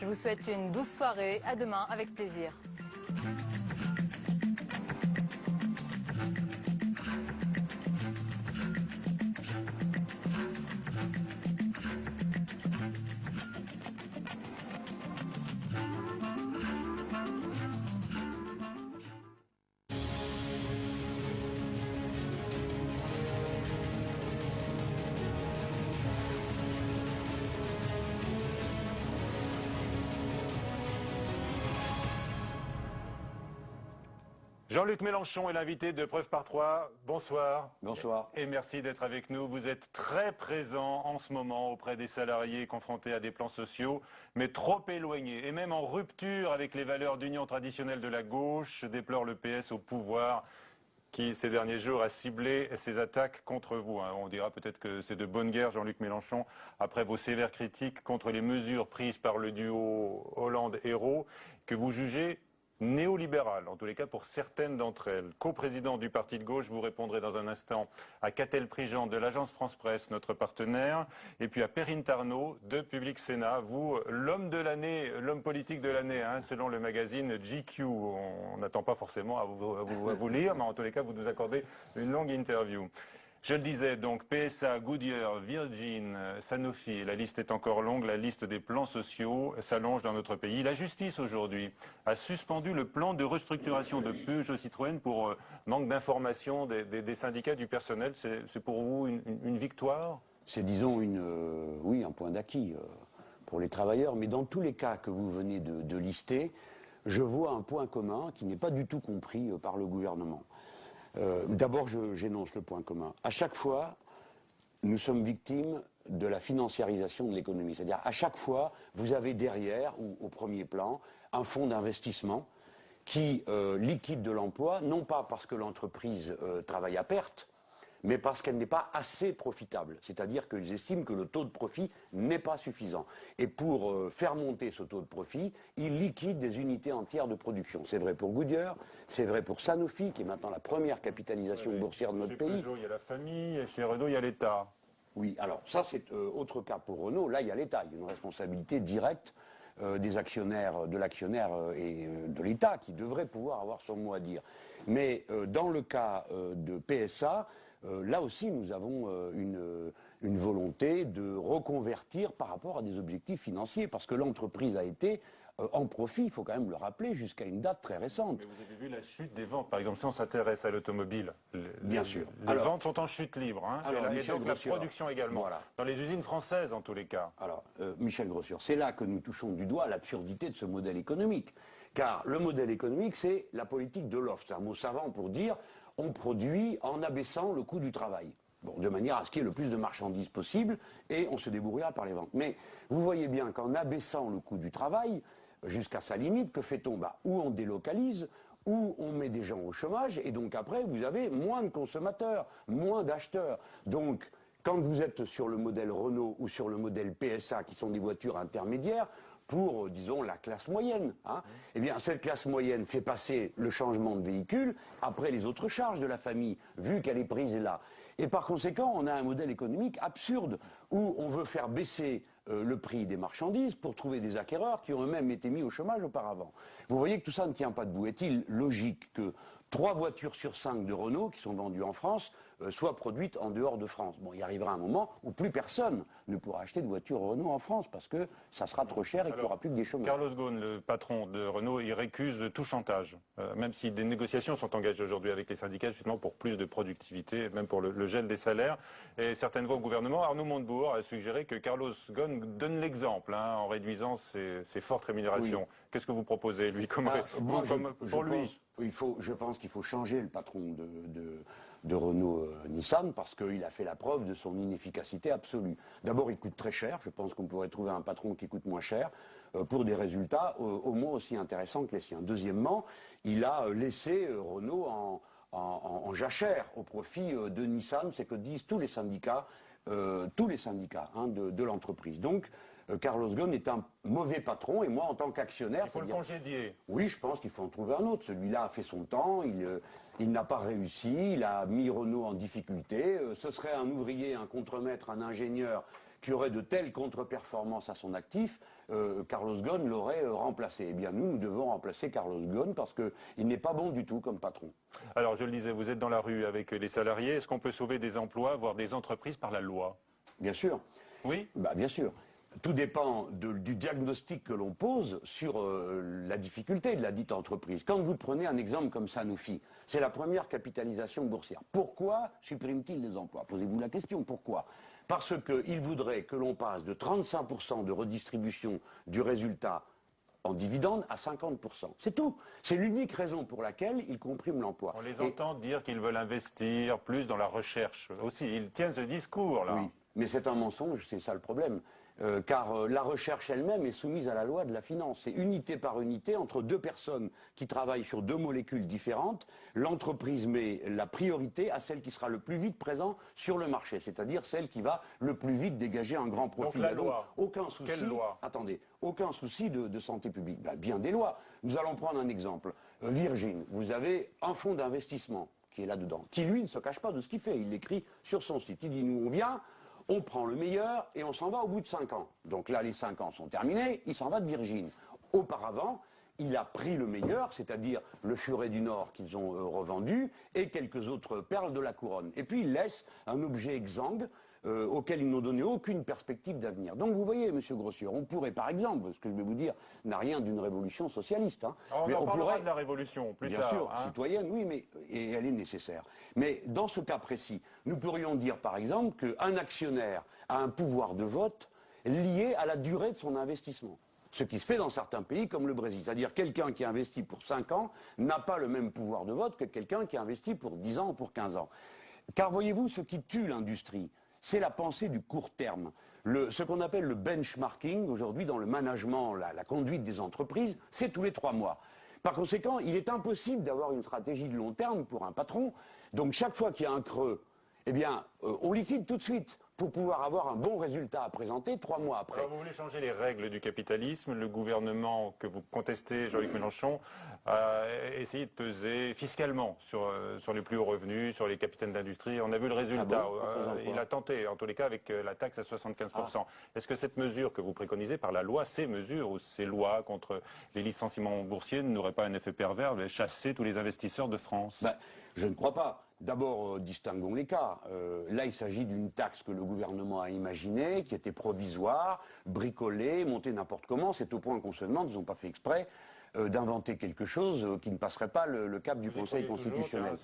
Je vous souhaite une douce soirée. À demain, avec plaisir. Jean-Luc Mélenchon est l'invité de Preuve par 3. Bonsoir. Bonsoir. Et merci d'être avec nous. Vous êtes très présent en ce moment auprès des salariés confrontés à des plans sociaux, mais trop éloignés et même en rupture avec les valeurs d'union traditionnelle de la gauche, déplore le PS au pouvoir qui, ces derniers jours, a ciblé ses attaques contre vous. On dira peut-être que c'est de bonne guerre, Jean-Luc Mélenchon, après vos sévères critiques contre les mesures prises par le duo Hollande-Hérault, que vous jugez néolibérale, en tous les cas pour certaines d'entre elles. Co-président du parti de gauche, vous répondrez dans un instant à Catel Prigent de l'agence France-Presse, notre partenaire, et puis à Perrine Tarnot de Public Sénat, vous, l'homme de l'année, l'homme politique de l'année, hein, selon le magazine GQ. On n'attend pas forcément à vous lire, mais en tous les cas, vous nous accordez une longue interview. Je le disais donc, PSA, Goodyear, Virgin, Sanofi, la liste est encore longue, la liste des plans sociaux s'allonge dans notre pays. La justice aujourd'hui a suspendu le plan de restructuration de Peugeot Citroën pour manque d'information des syndicats du personnel. C'est pour vous une victoire? C'est disons oui, un point d'acquis pour les travailleurs, mais dans tous les cas que vous venez de lister, je vois un point commun qui n'est pas du tout compris par le gouvernement. D'abord, j'énonce le point commun. À chaque fois, nous sommes victimes de la financiarisation de l'économie. C'est-à-dire, à chaque fois, vous avez derrière, ou au premier plan, un fonds d'investissement qui liquide de l'emploi, non pas parce que l'entreprise travaille à perte, mais parce qu'elle n'est pas assez profitable. C'est-à-dire qu'ils estiment que le taux de profit n'est pas suffisant. Et pour faire monter ce taux de profit, ils liquident des unités entières de production. C'est vrai pour Goodyear, c'est vrai pour Sanofi, qui est maintenant la première capitalisation boursière de notre pays. Chez Peugeot, il y a la famille, et chez Renault, il y a l'État. Oui, alors ça c'est autre cas pour Renault. Là, il y a l'État. Il y a une responsabilité directe des actionnaires, de l'actionnaire et de l'État, qui devrait pouvoir avoir son mot à dire. Mais dans le cas de PSA, là aussi, nous avons une volonté de reconvertir par rapport à des objectifs financiers, parce que l'entreprise a été en profit, il faut quand même le rappeler, jusqu'à une date très récente. Mais vous avez vu la chute des ventes, par exemple, si on s'intéresse à l'automobile. Bien sûr. Les ventes sont en chute libre, hein, et donc la production également, voilà. Dans les usines françaises en tous les cas. Alors, Michel Grossure, c'est là que nous touchons du doigt l'absurdité de ce modèle économique. Car le modèle économique, c'est la politique de l'offre. C'est un mot savant pour dire on produit en abaissant le coût du travail. Bon, de manière à ce qu'il y ait le plus de marchandises possible, et on se débrouillera par les ventes. Mais vous voyez bien qu'en abaissant le coût du travail, jusqu'à sa limite, que fait-on? Ou on délocalise, ou on met des gens au chômage, et donc après, vous avez moins de consommateurs, moins d'acheteurs. Donc, quand vous êtes sur le modèle Renault ou sur le modèle PSA, qui sont des voitures intermédiaires, pour, disons, la classe moyenne, hein, eh bien, cette classe moyenne fait passer le changement de véhicule après les autres charges de la famille, vu qu'elle est prise là. Et par conséquent, on a un modèle économique absurde, où on veut faire baisser le prix des marchandises pour trouver des acquéreurs qui ont eux-mêmes été mis au chômage auparavant. Vous voyez que tout ça ne tient pas debout. Est-il logique que 3 voitures sur 5 de Renault qui sont vendues en France soient produites en dehors de France? Bon, il arrivera un moment où plus personne ne pourra acheter de voiture Renault en France parce que ça sera trop cher et qu'il n'y aura plus que des chômeurs. Carlos Ghosn, le patron de Renault, il récuse tout chantage, même si des négociations sont engagées aujourd'hui avec les syndicats justement pour plus de productivité, même pour le gel des salaires. Et certaines voix au gouvernement, Arnaud Montebourg a suggéré que Carlos Ghosn donne l'exemple en réduisant ses fortes rémunérations. Oui. Qu'est-ce que vous proposez, lui, pour lui? Je pense qu'il faut changer le patron de Renault Nissan parce qu'il a fait la preuve de son inefficacité absolue. D'abord, il coûte très cher. Je pense qu'on pourrait trouver un patron qui coûte moins cher pour des résultats au moins aussi intéressants que les siens. Deuxièmement, il a laissé Renault en jachère au profit de Nissan. C'est que disent tous les syndicats de l'entreprise. Donc, Carlos Ghosn est un mauvais patron et moi, en tant qu'actionnaire... Il faut le congédier. Oui, je pense qu'il faut en trouver un autre. Celui-là a fait son temps, il n'a pas réussi, il a mis Renault en difficulté. Ce serait un ouvrier, un contremaître, un ingénieur qui aurait de telles contre-performances à son actif, Carlos Ghosn l'aurait remplacé. Eh bien, nous devons remplacer Carlos Ghosn parce qu'il n'est pas bon du tout comme patron. Alors, je le disais, vous êtes dans la rue avec les salariés. Est-ce qu'on peut sauver des emplois, voire des entreprises par la loi? Bien sûr. Oui? Bien sûr. Tout dépend du diagnostic que l'on pose sur la difficulté de la dite entreprise. Quand vous prenez un exemple comme Sanofi, c'est la première capitalisation boursière. Pourquoi supprime-t-il des emplois? Posez-vous la question, pourquoi? Parce qu'il voudrait que l'on passe de 35% de redistribution du résultat en dividende à 50%. C'est tout. C'est l'unique raison pour laquelle ils compriment l'emploi. On les entend dire qu'ils veulent investir plus dans la recherche aussi. Ils tiennent ce discours-là. Oui, mais c'est un mensonge, c'est ça le problème. car la recherche elle-même est soumise à la loi de la finance. C'est unité par unité entre deux personnes qui travaillent sur deux molécules différentes. L'entreprise met la priorité à celle qui sera le plus vite présent sur le marché, c'est-à-dire celle qui va le plus vite dégager un grand profit. Donc la loi. Aucun souci. Quelle loi? Attendez, aucun souci de santé publique. Ben, bien des lois. Nous allons prendre un exemple. Virgin, vous avez un fonds d'investissement qui est là-dedans, qui lui ne se cache pas de ce qu'il fait. Il l'écrit sur son site. Il dit, nous on vient, on prend le meilleur et on s'en va au bout de 5 ans. Donc là, les 5 ans sont terminés, il s'en va de Virgin. Auparavant, il a pris le meilleur, c'est-à-dire le Furet du Nord qu'ils ont revendu et quelques autres perles de la couronne. Et puis il laisse un objet exsangue auquel ils n'ont donné aucune perspective d'avenir. Donc vous voyez, Monsieur Grossier, on pourrait par exemple, ce que je vais vous dire n'a rien d'une révolution socialiste. Hein, mais on parlera de la révolution plus bien tard. Bien sûr, hein. citoyenne, oui, mais et elle est nécessaire. Mais dans ce cas précis, nous pourrions dire par exemple qu'un actionnaire a un pouvoir de vote lié à la durée de son investissement. Ce qui se fait dans certains pays comme le Brésil. C'est-à-dire quelqu'un qui investit pour 5 ans n'a pas le même pouvoir de vote que quelqu'un qui investit pour 10 ans ou pour 15 ans. Car voyez-vous, ce qui tue l'industrie, c'est la pensée du court terme. Ce qu'on appelle le benchmarking, aujourd'hui dans le management, la conduite des entreprises, c'est tous les 3 mois. Par conséquent, il est impossible d'avoir une stratégie de long terme pour un patron. Donc chaque fois qu'il y a un creux, eh bien, on liquide tout de suite pour pouvoir avoir un bon résultat à présenter 3 mois après. Alors vous voulez changer les règles du capitalisme. Le gouvernement que vous contestez, Jean-Luc Mélenchon, a essayé de peser fiscalement sur les plus hauts revenus, sur les capitaines d'industrie. On a vu le résultat. Ah bon, il a tenté, en tous les cas, avec la taxe à 75%. Ah. Est-ce que cette mesure que vous préconisez par la loi, ces mesures ou ces lois contre les licenciements boursiers n'auraient pas un effet pervers de chasser tous les investisseurs de France? Je ne crois pas. D'abord, distinguons les cas. Là, il s'agit d'une taxe que le gouvernement a imaginée, qui était provisoire, bricolée, montée n'importe comment. C'est au point qu'on se demande, ils n'ont pas fait exprès, d'inventer quelque chose qui ne passerait pas le cap du Conseil constitutionnel.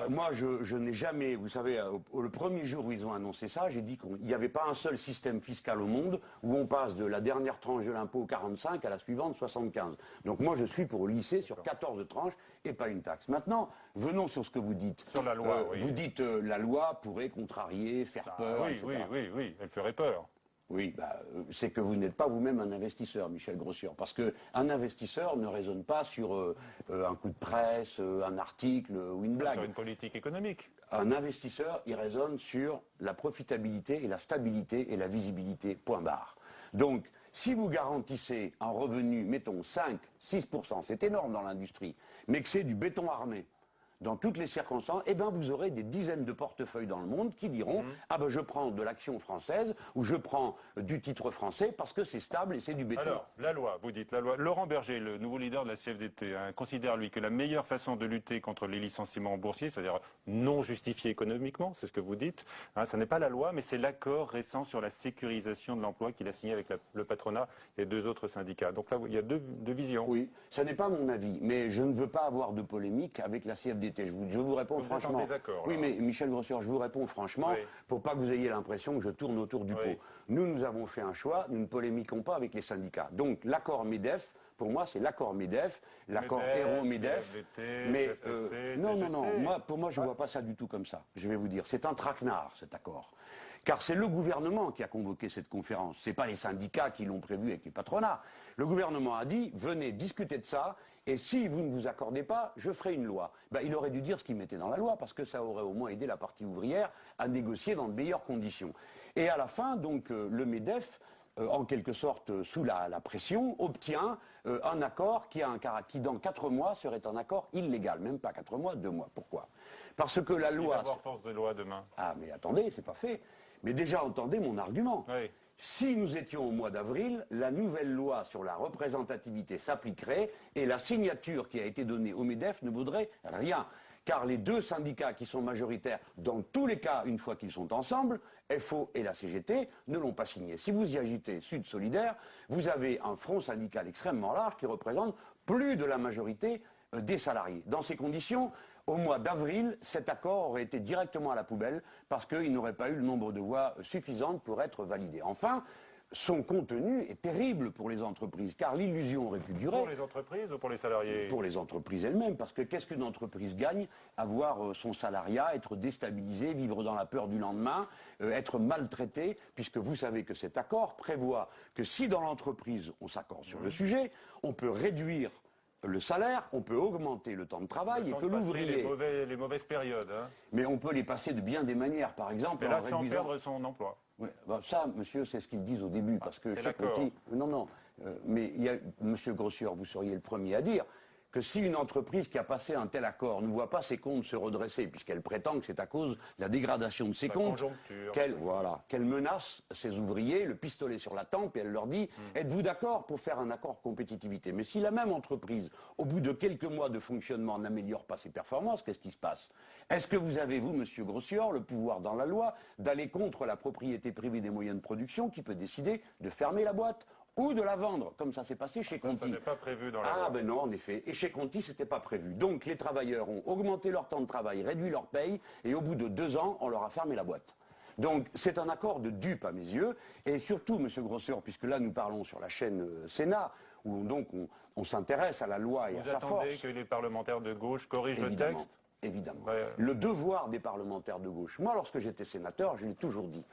Moi, je n'ai jamais, vous savez, le premier jour où ils ont annoncé ça, j'ai dit qu'il n'y avait pas un seul système fiscal au monde où on passe de la dernière tranche de l'impôt 45 à la suivante 75. Donc moi, je suis pour lisser sur 14 tranches et pas une taxe. Maintenant, venons sur ce que vous dites. Sur la loi, oui. Vous dites la loi pourrait contrarier, faire peur, etc. Oui, elle ferait peur. Oui, c'est que vous n'êtes pas vous-même un investisseur, Michel Grossier, parce qu'un investisseur ne raisonne pas sur un coup de presse, un article ou une blague. Sur une politique économique. Un investisseur, il raisonne sur la profitabilité et la stabilité et la visibilité, point barre. Donc, si vous garantissez un revenu, mettons 5-6%, c'est énorme dans l'industrie, mais que c'est du béton armé, dans toutes les circonstances, eh ben vous aurez des dizaines de portefeuilles dans le monde qui diront ah ben je prends de l'action française ou je prends du titre français parce que c'est stable et c'est du béton. Alors, la loi, vous dites la loi. Laurent Berger, le nouveau leader de la CFDT, considère lui que la meilleure façon de lutter contre les licenciements boursiers, c'est-à-dire non justifiés économiquement, c'est ce que vous dites, ça n'est pas la loi, mais c'est l'accord récent sur la sécurisation de l'emploi qu'il a signé avec le patronat et 2 autres syndicats. Donc là, il y a deux visions. Oui, ça n'est pas mon avis, mais je ne veux pas avoir de polémique avec la CFDT. Je vous réponds franchement. Êtes en désaccord, oui, mais Michel Grossier, je vous réponds franchement, pour pas que vous ayez l'impression que je tourne autour du pot. Nous avons fait un choix, nous ne polémiquons pas avec les syndicats. Donc l'accord MEDEF, pour moi, c'est l'accord MEDEF, l'accord Hérault-MEDEF. Mais non, pour moi, je ne vois pas ça du tout comme ça. Je vais vous dire, c'est un traquenard, cet accord. Car c'est le gouvernement qui a convoqué cette conférence. Ce n'est pas les syndicats qui l'ont prévu avec les patronats. Le gouvernement a dit, venez discuter de ça, et si vous ne vous accordez pas, je ferai une loi. Il aurait dû dire ce qu'il mettait dans la loi, parce que ça aurait au moins aidé la partie ouvrière à négocier dans de meilleures conditions. Et à la fin, donc, le MEDEF, en quelque sorte, sous la pression, obtient un accord qui dans 4 mois serait un accord illégal. Même pas 4 mois, 2 mois. Pourquoi? Parce que la loi... Il va avoir force de loi demain. Ah, mais attendez, c'est pas fait. Mais déjà, entendez mon argument. Oui. Si nous étions au mois d'avril, la nouvelle loi sur la représentativité s'appliquerait et la signature qui a été donnée au MEDEF ne vaudrait rien. Car les 2 syndicats qui sont majoritaires, dans tous les cas, une fois qu'ils sont ensemble, FO et la CGT, ne l'ont pas signé. Si vous y agitez Sud Solidaire, vous avez un front syndical extrêmement large qui représente plus de la majorité des salariés. Dans ces conditions, au mois d'avril, cet accord aurait été directement à la poubelle parce qu'il n'aurait pas eu le nombre de voix suffisantes pour être validé. Enfin, son contenu est terrible pour les entreprises, car l'illusion aurait pu durer. Pour les entreprises ou pour les salariés? Pour les entreprises elles-mêmes, parce que qu'est-ce qu'une entreprise gagne à voir son salariat être déstabilisé, vivre dans la peur du lendemain, être maltraité, puisque vous savez que cet accord prévoit que si dans l'entreprise on s'accorde sur le sujet, on peut réduire le salaire, on peut augmenter le temps de travail et que l'ouvrier... Les mauvaises périodes. Hein. Mais on peut les passer de bien des manières, par exemple... Et là, sans perdre son emploi. Ouais, ben ça, monsieur, c'est ce qu'ils disent au début, parce que chez Conti... Non, mais il y a, monsieur Grossior, vous seriez le premier à dire que si une entreprise qui a passé un tel accord ne voit pas ses comptes se redresser, puisqu'elle prétend que c'est à cause de la dégradation de ses comptes, qu'elle menace ses ouvriers, le pistolet sur la tempe, et elle leur dit êtes-vous d'accord pour faire un accord compétitivité? Mais si la même entreprise, au bout de quelques mois de fonctionnement, n'améliore pas ses performances, qu'est-ce qui se passe? Est-ce que vous avez, vous, monsieur Grossior, le pouvoir dans la loi d'aller contre la propriété privée des moyens de production qui peut décider de fermer la boîte ou de la vendre, comme ça s'est passé chez Conti? Ça n'est pas prévu dans la loi. Ah ben non, en effet. Et chez Conti, c'était pas prévu. Donc les travailleurs ont augmenté leur temps de travail, réduit leur paye, et au bout de 2 ans, on leur a fermé la boîte. Donc c'est un accord de dupe à mes yeux, et surtout, monsieur Grossior, puisque là nous parlons sur la chaîne Sénat, où donc on s'intéresse à la loi et à sa force. Vous attendez que les parlementaires de gauche corrigent le texte? Évidemment. Le devoir des parlementaires de gauche. Moi, lorsque j'étais sénateur, je l'ai toujours dit,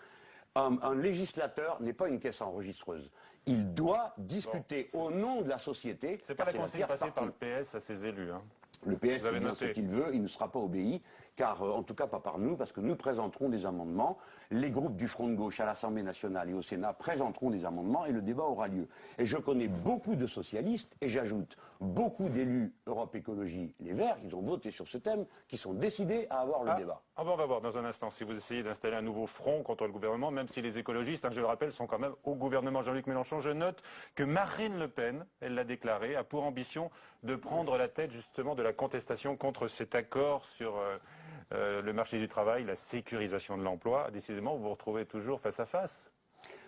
un législateur n'est pas une caisse enregistreuse. Il doit discuter au nom de la société. C'est pas la consigne passée par le PS à ses élus. Hein. Le PS fait bien ce qu'il veut, il ne sera pas obéi, car en tout cas pas par nous, parce que nous présenterons des amendements. Les groupes du Front de gauche à l'Assemblée nationale et au Sénat présenteront des amendements et le débat aura lieu. Et je connais beaucoup de socialistes, et j'ajoute beaucoup d'élus Europe Écologie Les Verts, ils ont voté sur ce thème, qui sont décidés à avoir le débat. On va voir dans un instant si vous essayez d'installer un nouveau front contre le gouvernement, même si les écologistes, je le rappelle, sont quand même au gouvernement. Jean-Luc Mélenchon, je note que Marine Le Pen, elle l'a déclaré, a pour ambition de prendre la tête justement de la contestation contre cet accord sur le marché du travail, la sécurisation de l'emploi. Décidément, vous vous retrouvez toujours face à face.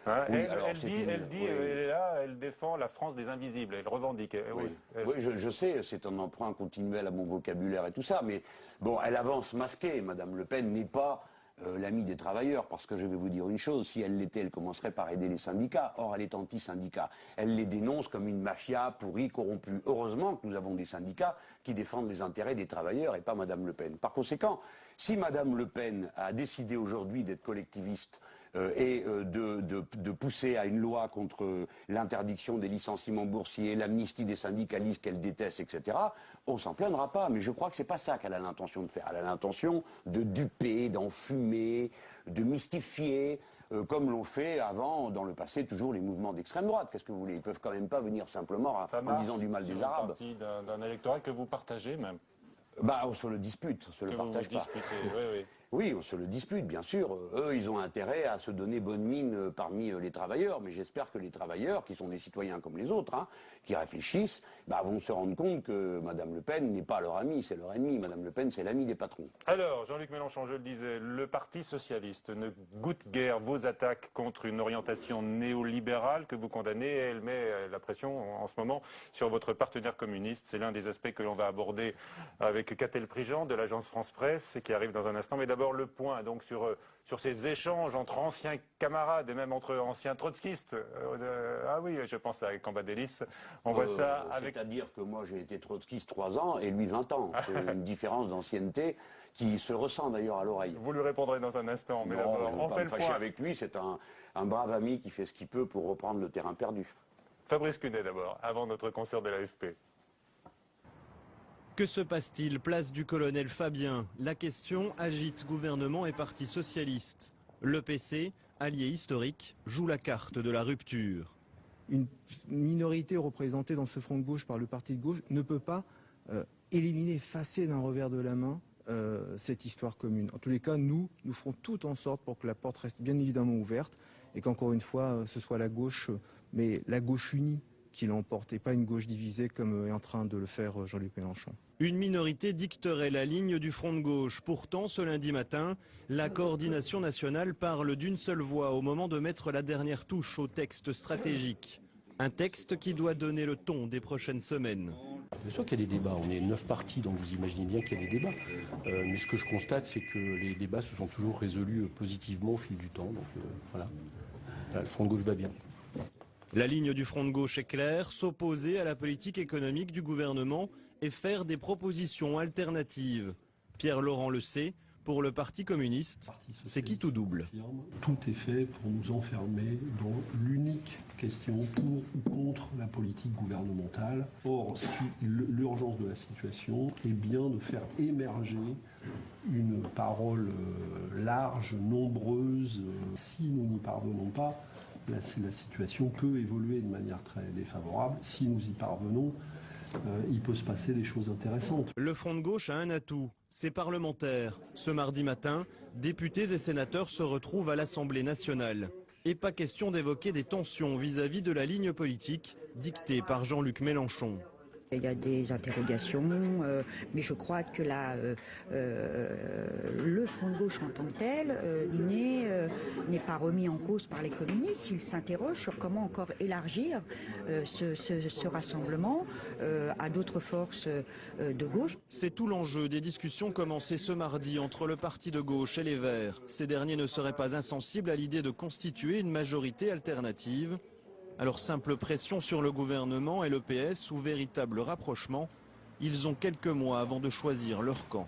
Hein, oui, elle est là, elle défend la France des invisibles, elle revendique. Oui, je sais, c'est un emprunt continuel à mon vocabulaire et tout ça, mais bon, elle avance masquée. Madame Le Pen n'est pas l'amie des travailleurs, parce que je vais vous dire une chose, si elle l'était, elle commencerait par aider les syndicats. Or, elle est anti-syndicat. Elle les dénonce comme une mafia pourrie, corrompue. Heureusement que nous avons des syndicats qui défendent les intérêts des travailleurs et pas Madame Le Pen. Par conséquent, si Madame Le Pen a décidé aujourd'hui d'être collectiviste et de pousser à une loi contre l'interdiction des licenciements boursiers, l'amnistie des syndicalistes qu'elle déteste, etc., on s'en plaindra pas. Mais je crois que c'est pas ça qu'elle a l'intention de faire. Elle a l'intention de duper, d'enfumer, de mystifier, comme l'ont fait avant, dans le passé, toujours les mouvements d'extrême droite. Qu'est-ce que vous voulez? Ils peuvent quand même pas venir simplement en disant du mal des Arabes. C'est une partie d'un électorat que vous partagez même. Bah, on se le dispute, on se le partage pas. Oui, on se le dispute, bien sûr. Eux, ils ont intérêt à se donner bonne mine parmi les travailleurs, mais j'espère que les travailleurs, qui sont des citoyens comme les autres, qui réfléchissent, vont se rendre compte que Madame Le Pen n'est pas leur amie, c'est leur ennemi. Madame Le Pen, c'est l'amie des patrons. Alors, Jean-Luc Mélenchon, je le disais, le Parti socialiste ne goûte guère vos attaques contre une orientation néolibérale que vous condamnez. Elle met la pression en ce moment sur votre partenaire communiste. C'est l'un des aspects que l'on va aborder avec Catel Prigent de l'agence France Presse, qui arrive dans un instant. Mais d'abord le point donc sur ces échanges entre anciens camarades et même entre anciens trotskistes. Ah oui, je pense à Cambadélis. On voit ça avec... C'est-à-dire que moi j'ai été trotskiste 3 ans et lui 20 ans. C'est une différence d'ancienneté qui se ressent d'ailleurs à l'oreille. Vous lui répondrez dans un instant. Mais d'abord, on fait le point avec lui. C'est un brave ami qui fait ce qu'il peut pour reprendre le terrain perdu. Fabrice Cunet d'abord, avant notre concert de l'AFP. Que se passe-t-il? Place du colonel Fabien. La question agite gouvernement et parti socialiste. Le PC, allié historique, joue la carte de la rupture. Une minorité représentée dans ce front de gauche par le parti de gauche ne peut pas éliminer, effacer d'un revers de la main cette histoire commune. En tous les cas, nous ferons tout en sorte pour que la porte reste bien évidemment ouverte et qu'encore une fois, ce soit la gauche, mais la gauche unie qui l'emporte et pas une gauche divisée comme est en train de le faire Jean-Luc Mélenchon. Une minorité dicterait la ligne du front de gauche. Pourtant, ce lundi matin, la coordination nationale parle d'une seule voix au moment de mettre la dernière touche au texte stratégique. Un texte qui doit donner le ton des prochaines semaines. Bien sûr qu'il y a des débats, on est 9 partis, donc vous imaginez bien qu'il y a des débats. Mais ce que je constate, c'est que les débats se sont toujours résolus positivement au fil du temps. Donc voilà, le front de gauche va bien. La ligne du Front de gauche est claire, s'opposer à la politique économique du gouvernement et faire des propositions alternatives. Pierre Laurent le sait, pour le Parti communiste, c'est qui tout double. Tout est fait pour nous enfermer dans l'unique question pour ou contre la politique gouvernementale. Or, l'urgence de la situation est bien de faire émerger une parole large, nombreuse. Si nous n'y parvenons pas, la situation peut évoluer de manière très défavorable. Si nous y parvenons, il peut se passer des choses intéressantes. Le Front de gauche a un atout, c'est parlementaire. Ce mardi matin, députés et sénateurs se retrouvent à l'Assemblée nationale. Et pas question d'évoquer des tensions vis-à-vis de la ligne politique dictée par Jean-Luc Mélenchon. Il y a des interrogations, mais je crois que le Front de gauche en tant que tel n'est pas remis en cause par les communistes. Ils s'interrogent sur comment encore élargir ce rassemblement à d'autres forces de gauche. C'est tout l'enjeu des discussions commencées ce mardi entre le parti de gauche et les Verts. Ces derniers ne seraient pas insensibles à l'idée de constituer une majorité alternative. Alors simple pression sur le gouvernement et le PS ou véritable rapprochement, ils ont quelques mois avant de choisir leur camp.